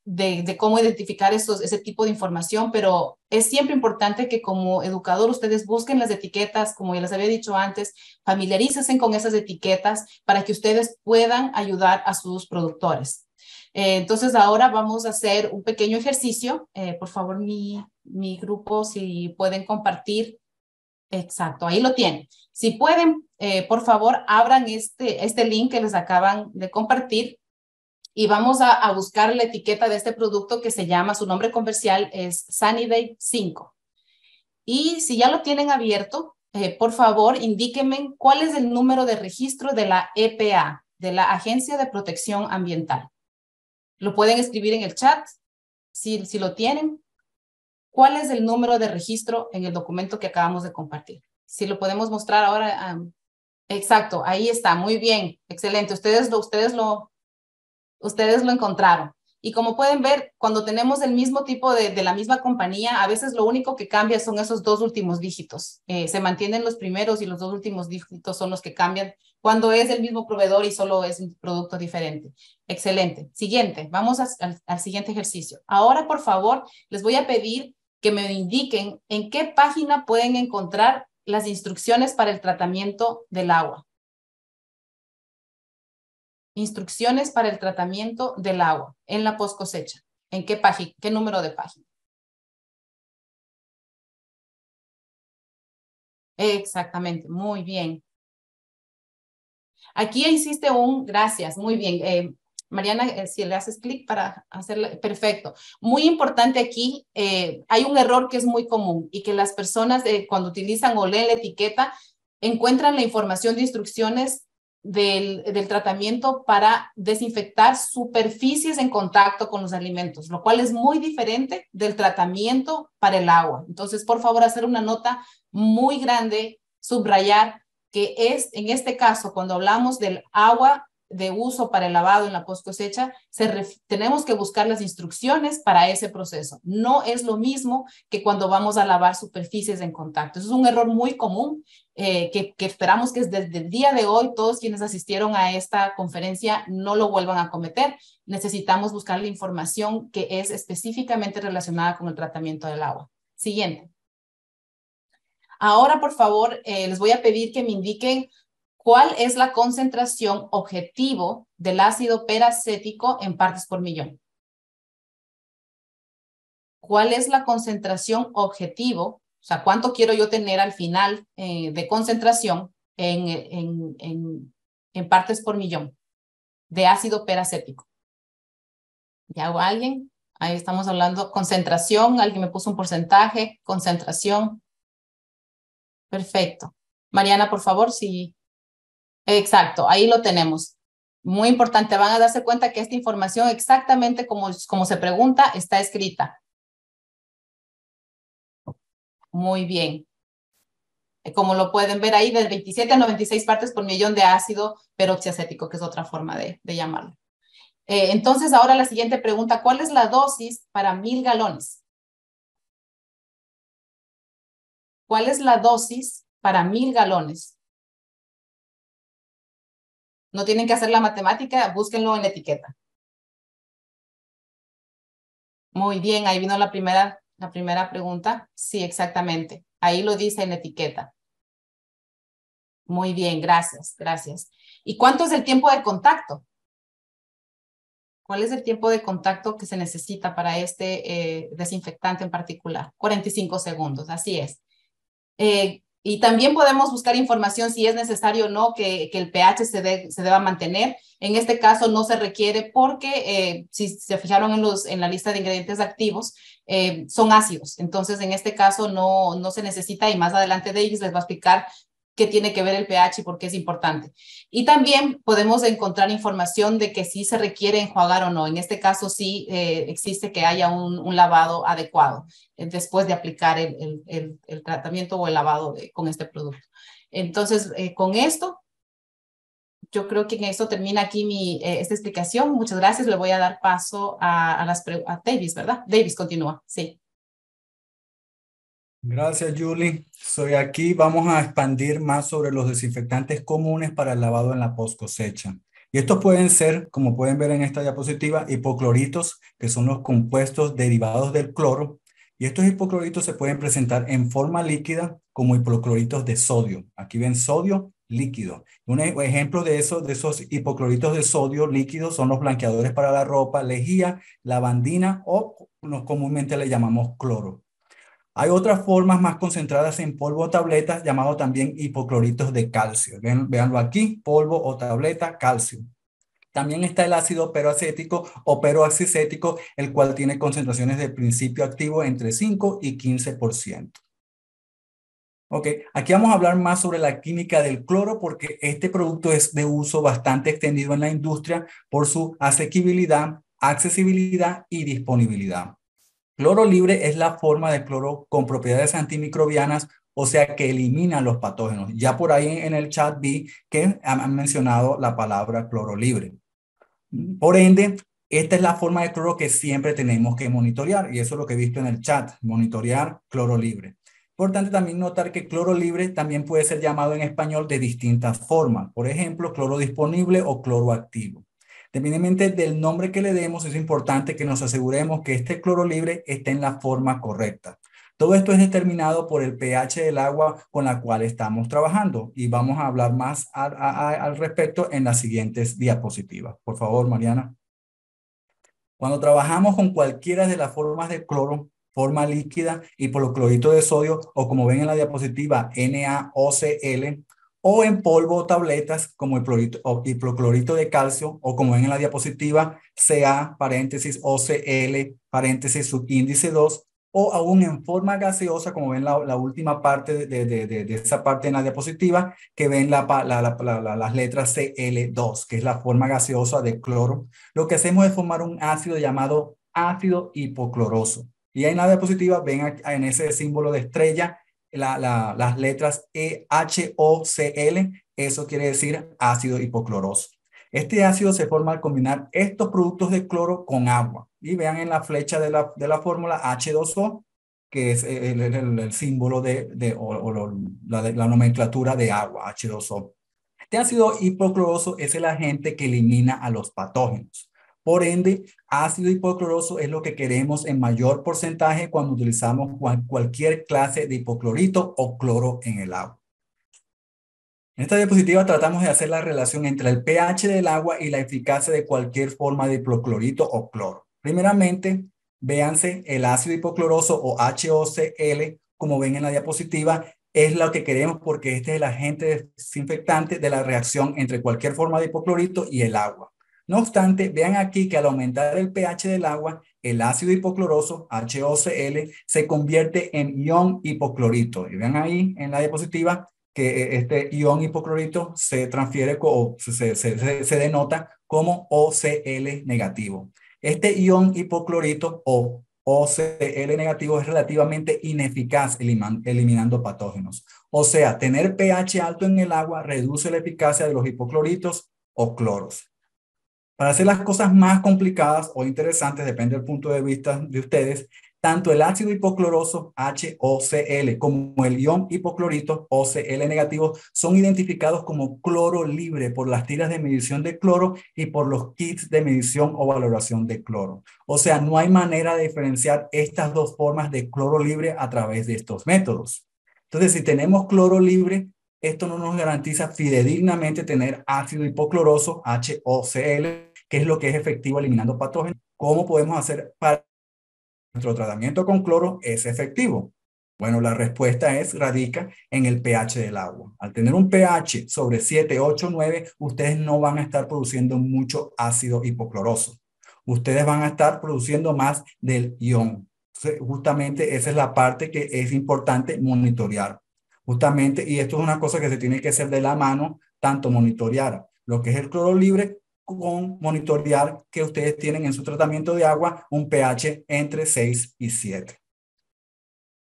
S3: de cómo identificar ese tipo de información, pero es siempre importante que como educador ustedes busquen las etiquetas, como ya les había dicho antes, familiarícense con esas etiquetas para que ustedes puedan ayudar a sus productores. Entonces ahora vamos a hacer un pequeño ejercicio. Por favor, mi grupo, si pueden compartir. Exacto, ahí lo tienen. Si pueden, por favor, abran este link que les acaban de compartir y vamos a buscar la etiqueta de este producto que se llama, su nombre comercial es Sunnyday 5. Y si ya lo tienen abierto, por favor, indíquenme cuál es el número de registro de la EPA, de la Agencia de Protección Ambiental. Lo pueden escribir en el chat, si lo tienen. ¿Cuál es el número de registro en el documento que acabamos de compartir? Si lo podemos mostrar ahora. Exacto, ahí está, muy bien, excelente. Ustedes lo encontraron. Y como pueden ver, cuando tenemos el mismo tipo de la misma compañía, a veces lo único que cambia son esos dos últimos dígitos. Se mantienen los primeros y los dos últimos dígitos son los que cambian cuando es el mismo proveedor y solo es un producto diferente. Excelente. Siguiente, vamos al siguiente ejercicio. Ahora, por favor, les voy a pedir que me indiquen en qué página pueden encontrar las instrucciones para el tratamiento del agua. Instrucciones para el tratamiento del agua en la post cosecha. ¿En qué página? ¿Qué número de página? Exactamente, muy bien. Aquí hiciste gracias, muy bien. Mariana, si le haces clic para hacerlo, perfecto. Muy importante aquí, hay un error que es muy común y que las personas cuando utilizan o leen la etiqueta encuentran la información de instrucciones del tratamiento para desinfectar superficies en contacto con los alimentos, lo cual es muy diferente del tratamiento para el agua. Entonces, por favor, hacer una nota muy grande, subrayar que es, en este caso, cuando hablamos del agua de uso para el lavado en la post cosecha, tenemos que buscar las instrucciones para ese proceso. No es lo mismo que cuando vamos a lavar superficies en contacto. Eso es un error muy común que esperamos que desde el día de hoy todos quienes asistieron a esta conferencia no lo vuelvan a cometer. Necesitamos buscar la información que es específicamente relacionada con el tratamiento del agua. Siguiente. Ahora, por favor, les voy a pedir que me indiquen cuál es la concentración objetivo del ácido peracético en partes por millón. ¿Cuál es la concentración objetivo? O sea, ¿cuánto quiero yo tener al final de concentración en partes por millón de ácido peracético? ¿Ya hago alguien? Ahí estamos hablando concentración. Alguien me puso un porcentaje, concentración. Perfecto. Mariana, por favor, sí. Exacto, ahí lo tenemos. Muy importante, van a darse cuenta que esta información exactamente como se pregunta está escrita. Muy bien. Como lo pueden ver ahí, de 27 a 96 partes por millón de ácido peroxiacético, que es otra forma de llamarlo. Entonces, ahora la siguiente pregunta, ¿cuál es la dosis para 1000 galones? ¿Cuál es la dosis para 1000 galones? No tienen que hacer la matemática, búsquenlo en la etiqueta. Muy bien, ahí vino la primera pregunta. Sí, exactamente. Ahí lo dice en la etiqueta. Muy bien, gracias, gracias. ¿Y cuánto es el tiempo de contacto? ¿Cuál es el tiempo de contacto que se necesita para este desinfectante en particular? 45 segundos, así es. Y también podemos buscar información si es necesario o no que el pH se deba mantener. En este caso no se requiere porque si se fijaron en la lista de ingredientes activos, son ácidos. Entonces en este caso no se necesita y más adelante Davis les va a explicar qué tiene que ver el pH y por qué es importante. Y también podemos encontrar información de que sí se requiere enjuagar o no. En este caso sí existe que haya un lavado adecuado después de aplicar el tratamiento o el lavado con este producto. Entonces, con esto, yo creo que en esto termina aquí esta explicación. Muchas gracias. Le voy a dar paso a Davis, ¿verdad? Davis, continúa. Sí.
S1: Gracias, Julie. Soy aquí. Vamos a expandir más sobre los desinfectantes comunes para el lavado en la post cosecha. Y estos pueden ser, como pueden ver en esta diapositiva, hipocloritos, que son los compuestos derivados del cloro. Y estos hipocloritos se pueden presentar en forma líquida como hipocloritos de sodio. Aquí ven sodio líquido. Un ejemplo de esos hipocloritos de sodio líquidos son los blanqueadores para la ropa, lejía, lavandina o comúnmente le llamamos cloro. Hay otras formas más concentradas en polvo o tabletas, llamado también hipocloritos de calcio. Véanlo aquí, polvo o tableta, calcio. También está el ácido peracético o peroxicético, el cual tiene concentraciones de principio activo entre 5 y 15%. Ok, aquí vamos a hablar más sobre la química del cloro porque este producto es de uso bastante extendido en la industria por su asequibilidad, accesibilidad y disponibilidad. Cloro libre es la forma de cloro con propiedades antimicrobianas, o sea que elimina los patógenos. Ya por ahí en el chat vi que han mencionado la palabra cloro libre. Por ende, esta es la forma de cloro que siempre tenemos que monitorear y eso es lo que he visto en el chat, monitorear cloro libre. Importante también notar que cloro libre también puede ser llamado en español de distintas formas. Por ejemplo, cloro disponible o cloro activo. Dependientemente del nombre que le demos, es importante que nos aseguremos que este cloro libre esté en la forma correcta. Todo esto es determinado por el pH del agua con la cual estamos trabajando y vamos a hablar más al respecto en las siguientes diapositivas. Por favor, Mariana. Cuando trabajamos con cualquiera de las formas de cloro, forma líquida, hipoclorito de sodio o como ven en la diapositiva NaOCl, o en polvo o tabletas como hipoclorito de calcio o como ven en la diapositiva Ca, paréntesis, OCl, paréntesis, subíndice 2, o aún en forma gaseosa, como ven la última parte de esa parte en la diapositiva, que ven las letras Cl2, que es la forma gaseosa de cloro. Lo que hacemos es formar un ácido llamado ácido hipocloroso. Y ahí en la diapositiva ven en ese símbolo de estrella las letras HOCl, eso quiere decir ácido hipocloroso. Este ácido se forma al combinar estos productos de cloro con agua. Y vean en la flecha de la fórmula H2O, que es el símbolo la nomenclatura de agua, H2O. Este ácido hipocloroso es el agente que elimina a los patógenos. Por ende, ácido hipocloroso es lo que queremos en mayor porcentaje cuando utilizamos cualquier clase de hipoclorito o cloro en el agua. En esta diapositiva tratamos de hacer la relación entre el pH del agua y la eficacia de cualquier forma de hipoclorito o cloro. Primeramente, véanse el ácido hipocloroso o HOCl, como ven en la diapositiva, es lo que queremos porque este es el agente desinfectante de la reacción entre cualquier forma de hipoclorito y el agua. No obstante, vean aquí que al aumentar el pH del agua, el ácido hipocloroso, HOCl, se convierte en ion hipoclorito. Y vean ahí en la diapositiva que este ion hipoclorito se transfiere o se denota como OCl negativo. Este ion hipoclorito o OCl negativo es relativamente ineficaz eliminando patógenos. O sea, tener pH alto en el agua reduce la eficacia de los hipocloritos o cloros. Para hacer las cosas más complicadas o interesantes, depende del punto de vista de ustedes, tanto el ácido hipocloroso HOCl como el ion hipoclorito OCl negativo son identificados como cloro libre por las tiras de medición de cloro y por los kits de medición o valoración de cloro. O sea, no hay manera de diferenciar estas dos formas de cloro libre a través de estos métodos. Entonces, si tenemos cloro libre, esto no nos garantiza fidedignamente tener ácido hipocloroso, HOCl, que es lo que es efectivo eliminando patógenos. ¿Cómo podemos hacer para que nuestro tratamiento con cloro es efectivo? Bueno, la respuesta radica en el pH del agua. Al tener un pH sobre 7, 8, 9, ustedes no van a estar produciendo mucho ácido hipocloroso. Ustedes van a estar produciendo más del ion. Justamente esa es la parte que es importante monitorear. Justamente, y esto es una cosa que se tiene que hacer de la mano, tanto monitorear lo que es el cloro libre con monitorear que ustedes tienen en su tratamiento de agua un pH entre 6 y 7.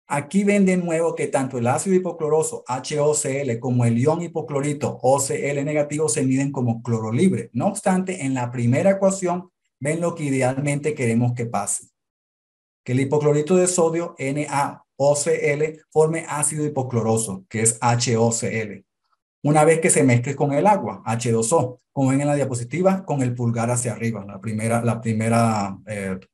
S1: Aquí ven de nuevo que tanto el ácido hipocloroso HOCl como el ion hipoclorito OCl negativo se miden como cloro libre. No obstante, en la primera ecuación ven lo que idealmente queremos que pase. Que el hipoclorito de sodio NaOCl forme ácido hipocloroso, que es HOCl. Una vez que se mezcle con el agua, H2O, como ven en la diapositiva, con el pulgar hacia arriba, la primera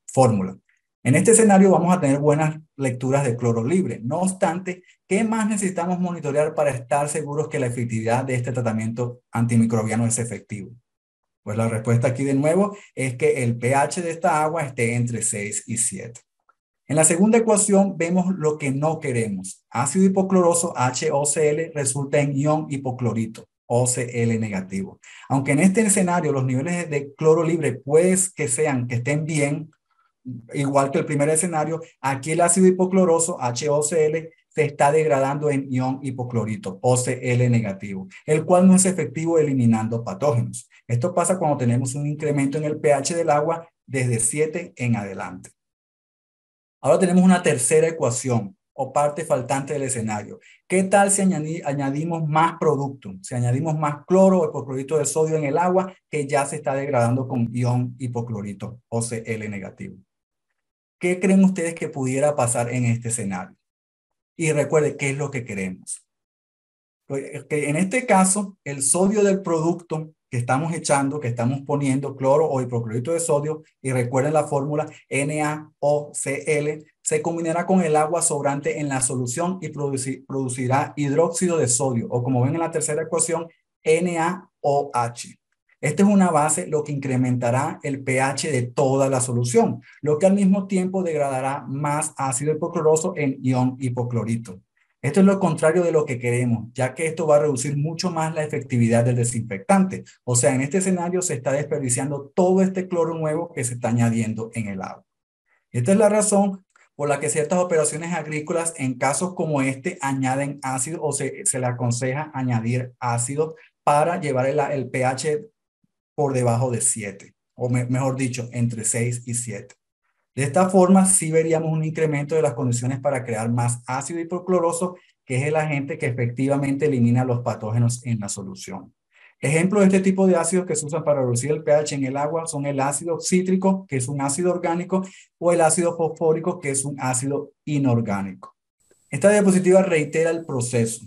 S1: fórmula. En este escenario vamos a tener buenas lecturas de cloro libre. No obstante, ¿qué más necesitamos monitorear para estar seguros que la efectividad de este tratamiento antimicrobiano es efectivo? Pues la respuesta aquí de nuevo es que el pH de esta agua esté entre 6 y 7. En la segunda ecuación vemos lo que no queremos. Ácido hipocloroso HOCl resulta en ion hipoclorito, OCl negativo. Aunque en este escenario los niveles de cloro libre pues que estén bien, igual que el primer escenario, aquí el ácido hipocloroso HOCl se está degradando en ion hipoclorito, OCl negativo, el cual no es efectivo eliminando patógenos. Esto pasa cuando tenemos un incremento en el pH del agua desde 7 en adelante. Ahora tenemos una tercera ecuación o parte faltante del escenario. ¿Qué tal si añadimos más producto? Si añadimos más cloro o hipoclorito de sodio en el agua que ya se está degradando con ion hipoclorito OCl negativo. ¿Qué creen ustedes que pudiera pasar en este escenario? Y recuerde, ¿qué es lo que queremos? Que en este caso, el sodio del producto que estamos echando, que estamos poniendo cloro o hipoclorito de sodio, y recuerden la fórmula NaOCl, se combinará con el agua sobrante en la solución y producirá hidróxido de sodio, o como ven en la tercera ecuación, NaOH. Esta es una base, lo que incrementará el pH de toda la solución, lo que al mismo tiempo degradará más ácido hipocloroso en ion hipoclorito. Esto es lo contrario de lo que queremos, ya que esto va a reducir mucho más la efectividad del desinfectante. O sea, en este escenario se está desperdiciando todo este cloro nuevo que se está añadiendo en el agua. Esta es la razón por la que ciertas operaciones agrícolas en casos como este añaden ácido o se le aconseja añadir ácido para llevar el pH por debajo de 7, o mejor dicho, entre 6 y 7. De esta forma, sí veríamos un incremento de las condiciones para crear más ácido hipocloroso, que es el agente que efectivamente elimina los patógenos en la solución. Ejemplos de este tipo de ácidos que se usan para reducir el pH en el agua son el ácido cítrico, que es un ácido orgánico, o el ácido fosfórico, que es un ácido inorgánico. Esta diapositiva reitera el proceso.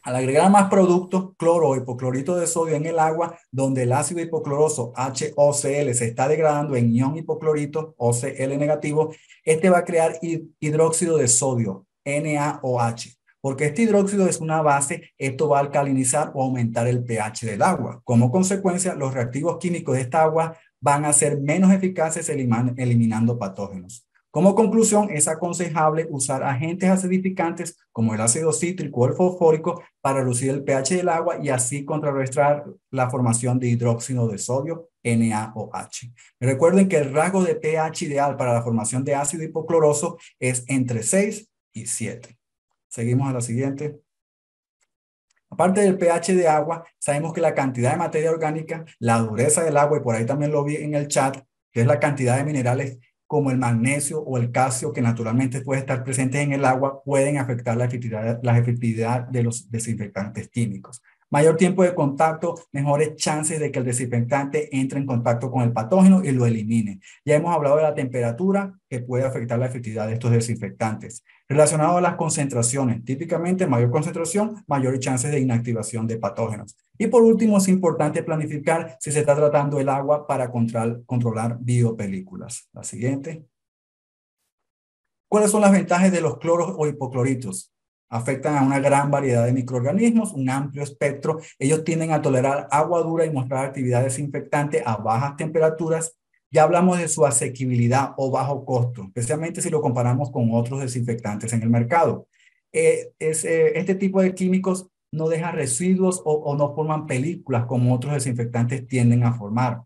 S1: Al agregar más productos, cloro o hipoclorito de sodio en el agua, donde el ácido hipocloroso HOCl se está degradando en ion hipoclorito, OCl negativo, este va a crear hidróxido de sodio, NaOH. Porque este hidróxido es una base, esto va a alcalinizar o aumentar el pH del agua. Como consecuencia, los reactivos químicos de esta agua van a ser menos eficaces eliminando patógenos. Como conclusión, es aconsejable usar agentes acidificantes como el ácido cítrico o el fosfórico para reducir el pH del agua y así contrarrestar la formación de hidróxido de sodio, NaOH. Recuerden que el rasgo de pH ideal para la formación de ácido hipocloroso es entre 6 y 7. Seguimos a la siguiente. Aparte del pH de agua, sabemos que la cantidad de materia orgánica, la dureza del agua, y por ahí también lo vi en el chat, que es la cantidad de minerales como el magnesio o el calcio que naturalmente puede estar presentes en el agua, pueden afectar la efectividad de los desinfectantes químicos. Mayor tiempo de contacto, mejores chances de que el desinfectante entre en contacto con el patógeno y lo elimine. Ya hemos hablado de la temperatura que puede afectar la efectividad de estos desinfectantes. Relacionado a las concentraciones, típicamente mayor concentración, mayores chances de inactivación de patógenos. Y por último, es importante planificar si se está tratando el agua para controlar biopelículas. La siguiente. ¿Cuáles son las ventajas de los cloros o hipocloritos? Afectan a una gran variedad de microorganismos, un amplio espectro. Ellos tienden a tolerar agua dura y mostrar actividad desinfectante a bajas temperaturas. Ya hablamos de su asequibilidad o bajo costo, especialmente si lo comparamos con otros desinfectantes en el mercado. Este tipo de químicos no deja residuos o no forman películas como otros desinfectantes tienden a formar.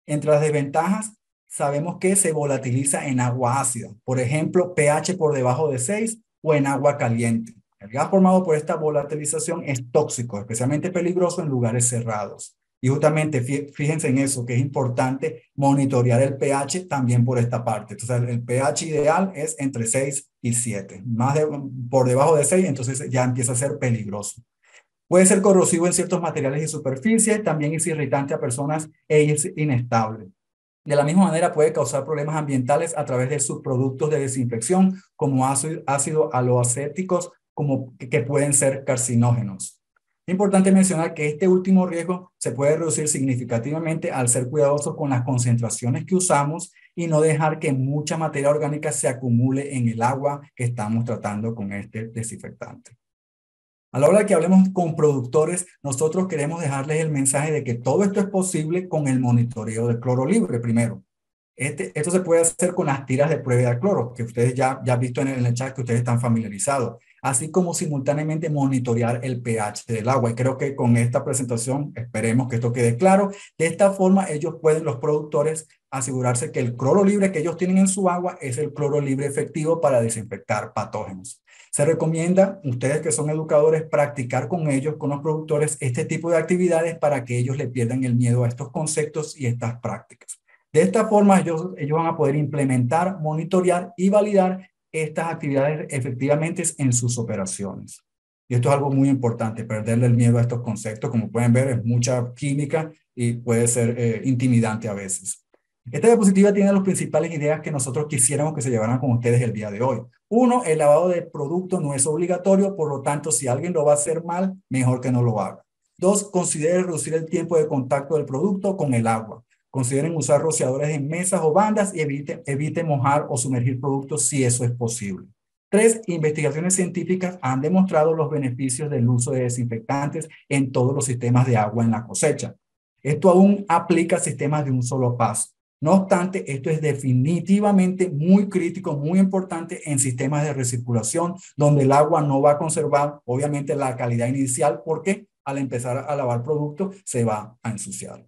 S1: Entre las desventajas, sabemos que se volatiliza en agua ácida, por ejemplo, pH por debajo de 6 o en agua caliente. El gas formado por esta volatilización es tóxico, especialmente peligroso en lugares cerrados. Y justamente fíjense en eso, que es importante monitorear el pH también por esta parte. Entonces, el pH ideal es entre 6 y 7. Por debajo de 6, entonces ya empieza a ser peligroso. Puede ser corrosivo en ciertos materiales y superficies, también es irritante a personas e es inestable. De la misma manera puede causar problemas ambientales a través de subproductos de desinfección como ácidos aloacéticos que pueden ser carcinógenos. Es importante mencionar que este último riesgo se puede reducir significativamente al ser cuidadosos con las concentraciones que usamos y no dejar que mucha materia orgánica se acumule en el agua que estamos tratando con este desinfectante. A la hora de que hablemos con productores, nosotros queremos dejarles el mensaje de que todo esto es posible con el monitoreo de cloro libre primero. Esto se puede hacer con las tiras de prueba de cloro, que ustedes ya han visto en el chat que ustedes están familiarizados, así como simultáneamente monitorear el pH del agua. Y creo que con esta presentación esperemos que esto quede claro. De esta forma, los productores, asegurarse que el cloro libre que ellos tienen en su agua es el cloro libre efectivo para desinfectar patógenos. Se recomienda, ustedes que son educadores, practicar con ellos, con los productores, este tipo de actividades para que ellos le pierdan el miedo a estos conceptos y estas prácticas. De esta forma, ellos van a poder implementar, monitorear y validar estas actividades efectivamente en sus operaciones. Y esto es algo muy importante, perderle el miedo a estos conceptos. Como pueden ver, es mucha química y puede ser intimidante a veces. Esta diapositiva tiene las principales ideas que nosotros quisiéramos que se llevaran con ustedes el día de hoy. Uno, el lavado de producto no es obligatorio, por lo tanto, si alguien lo va a hacer mal, mejor que no lo haga. Dos, considere reducir el tiempo de contacto del producto con el agua. Consideren usar rociadores en mesas o bandas y evite mojar o sumergir productos si eso es posible. Tres, investigaciones científicas han demostrado los beneficios del uso de desinfectantes en todos los sistemas de agua en la cosecha. Esto aún aplica a sistemas de un solo paso. No obstante, esto es definitivamente muy crítico, muy importante en sistemas de recirculación, donde el agua no va a conservar, obviamente, la calidad inicial, porque al empezar a lavar productos se va a ensuciar.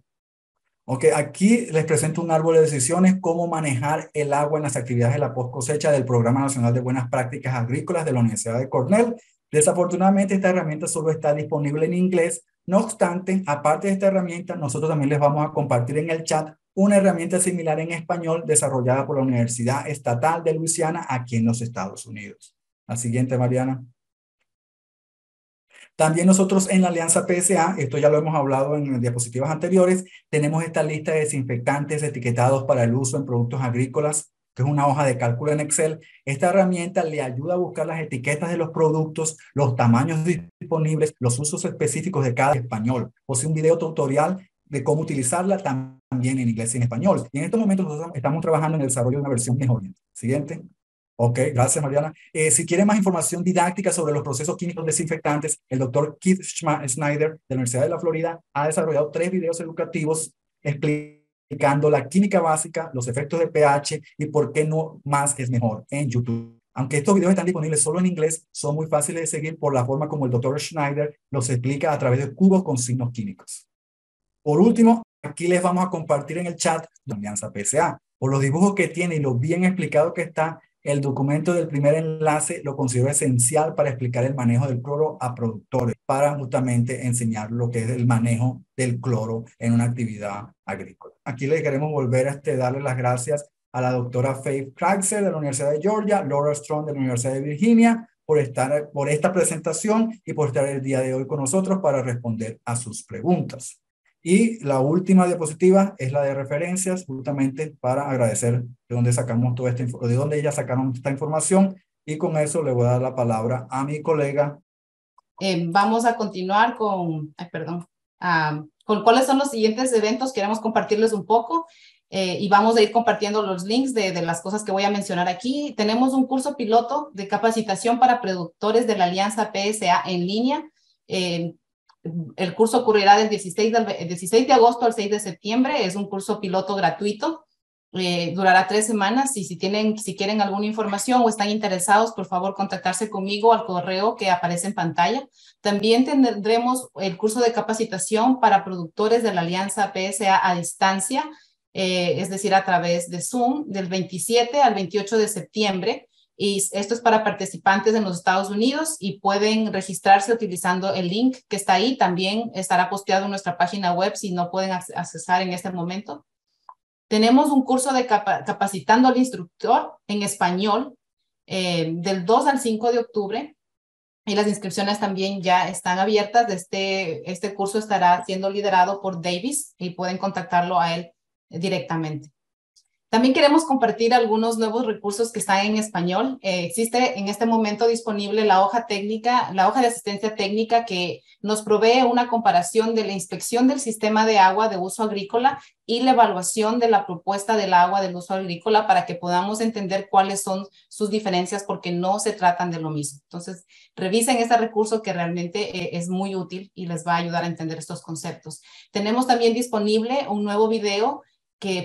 S1: Ok, aquí les presento un árbol de decisiones, cómo manejar el agua en las actividades de la post cosecha del Programa Nacional de Buenas Prácticas Agrícolas de la Universidad de Cornell. Desafortunadamente, esta herramienta solo está disponible en inglés. No obstante, aparte de esta herramienta, nosotros también les vamos a compartir en el chat una herramienta similar en español desarrollada por la Universidad Estatal de Luisiana aquí en los Estados Unidos. La siguiente, Mariana. También nosotros en la Alianza PSA, esto ya lo hemos hablado en diapositivas anteriores, tenemos esta lista de desinfectantes etiquetados para el uso en productos agrícolas, que es una hoja de cálculo en Excel. Esta herramienta le ayuda a buscar las etiquetas de los productos, los tamaños disponibles, los usos específicos de cada español. Posee un video tutorial de cómo utilizarla también en inglés y en español. Y en estos momentos nosotros estamos trabajando en el desarrollo de una versión mejor. Siguiente. Ok, gracias, Mariana. Si quieren más información didáctica sobre los procesos químicos desinfectantes, el doctor Keith Snyder de la Universidad de la Florida ha desarrollado 3 videos educativos explicando explicando la química básica, los efectos de pH y por qué no más es mejor en YouTube. Aunque estos videos están disponibles solo en inglés, son muy fáciles de seguir por la forma como el Dr. Schneider los explica a través de cubos con signos químicos. Por último, aquí les vamos a compartir en el chat la Alianza PSA. Por los dibujos que tiene y lo bien explicado que está, el documento del primer enlace lo considero esencial para explicar el manejo del cloro a productores, para justamente enseñar lo que es el manejo del cloro en una actividad agrícola. Aquí le queremos volver a darle las gracias a la doctora Faith Kreiser de la Universidad de Georgia, Laura Strong de la Universidad de Virginia, por esta presentación y por estar el día de hoy con nosotros para responder a sus preguntas. Y la última diapositiva es la de referencias, justamente para agradecer de dónde sacamos toda esta de dónde ellas sacaron esta información. Y con eso le voy a dar la palabra a mi colega.
S3: Vamos a continuar con cuáles son los siguientes eventos. Queremos compartirles un poco y vamos a ir compartiendo los links de las cosas que voy a mencionar aquí. Tenemos un curso piloto de capacitación para productores de la Alianza PSA en línea. El curso ocurrirá del 16 de agosto al 6 de septiembre. Es un curso piloto gratuito. Durará 3 semanas y si quieren alguna información o están interesados, por favor contactarse conmigo al correo que aparece en pantalla. También tendremos el curso de capacitación para productores de la Alianza PSA a distancia, es decir, a través de Zoom, del 27 al 28 de septiembre. Y esto es para participantes en los Estados Unidos y pueden registrarse utilizando el link que está ahí. También estará posteado en nuestra página web si no pueden accesar en este momento. Tenemos un curso de capacitando al instructor en español del 2 al 5 de octubre y las inscripciones también ya están abiertas. Este curso estará siendo liderado por Davis y pueden contactarlo a él directamente. También queremos compartir algunos nuevos recursos que están en español. Existe en este momento disponible la hoja de asistencia técnica que nos provee una comparación de la inspección del sistema de agua de uso agrícola y la evaluación de la propuesta del agua del uso agrícola para que podamos entender cuáles son sus diferencias porque no se tratan de lo mismo. Entonces, revisen este recurso que realmente es muy útil y les va a ayudar a entender estos conceptos. Tenemos también disponible un nuevo video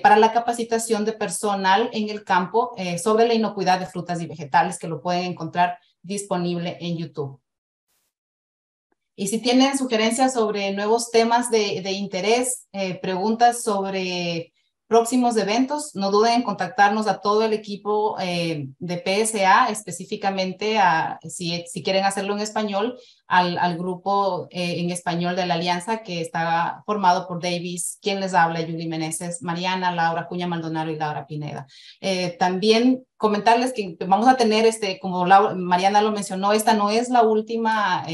S3: para la capacitación de personal en el campo sobre la inocuidad de frutas y vegetales, que lo pueden encontrar disponible en YouTube. Y si tienen sugerencias sobre nuevos temas de interés, preguntas sobre próximos eventos, no duden en contactarnos a todo el equipo de PSA, específicamente si quieren hacerlo en español, al grupo en español de la Alianza que está formado por Davis, quien les habla, Julie Meneses, Mariana, Laura Cuña Maldonado y Laura Pineda. También comentarles que vamos a tener, como Mariana lo mencionó, esta no es la última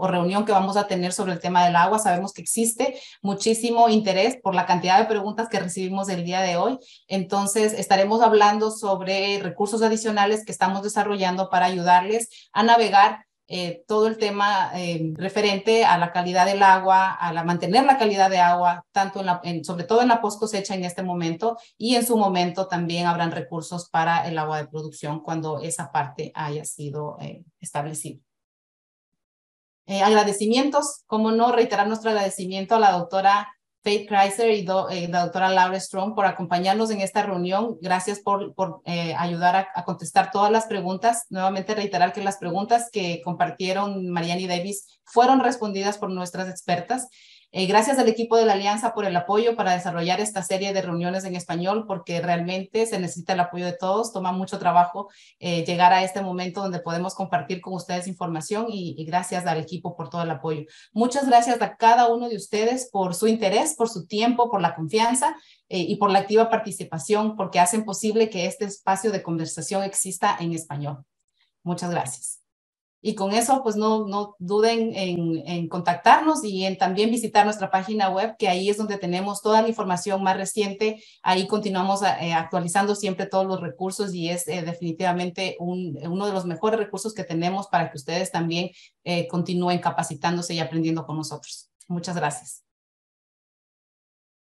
S3: reunión que vamos a tener sobre el tema del agua. Sabemos que existe muchísimo interés por la cantidad de preguntas que recibimos el día de hoy. Entonces, estaremos hablando sobre recursos adicionales que estamos desarrollando para ayudarles a navegar todo el tema referente a la calidad del agua, mantener la calidad de agua, sobre todo en la post cosecha en este momento, y en su momento también habrán recursos para el agua de producción cuando esa parte haya sido establecida. Agradecimientos, como no, reiterar nuestro agradecimiento a la doctora Faith Kreiser y la doctora Laura Strong por acompañarnos en esta reunión. Gracias por ayudar a contestar todas las preguntas. Nuevamente reiterar que las preguntas que compartieron Mariana y Davis fueron respondidas por nuestras expertas. Gracias al equipo de la Alianza por el apoyo para desarrollar esta serie de reuniones en español, porque realmente se necesita el apoyo de todos. Toma mucho trabajo llegar a este momento donde podemos compartir con ustedes información y gracias al equipo por todo el apoyo. Muchas gracias a cada uno de ustedes por su interés, por su tiempo, por la confianza y por la activa participación, porque hacen posible que este espacio de conversación exista en español. Muchas gracias. Y con eso, pues no duden en contactarnos y en también visitar nuestra página web, que ahí es donde tenemos toda la información más reciente. Ahí continuamos actualizando siempre todos los recursos y es definitivamente uno de los mejores recursos que tenemos para que ustedes también continúen capacitándose y aprendiendo con nosotros. Muchas gracias.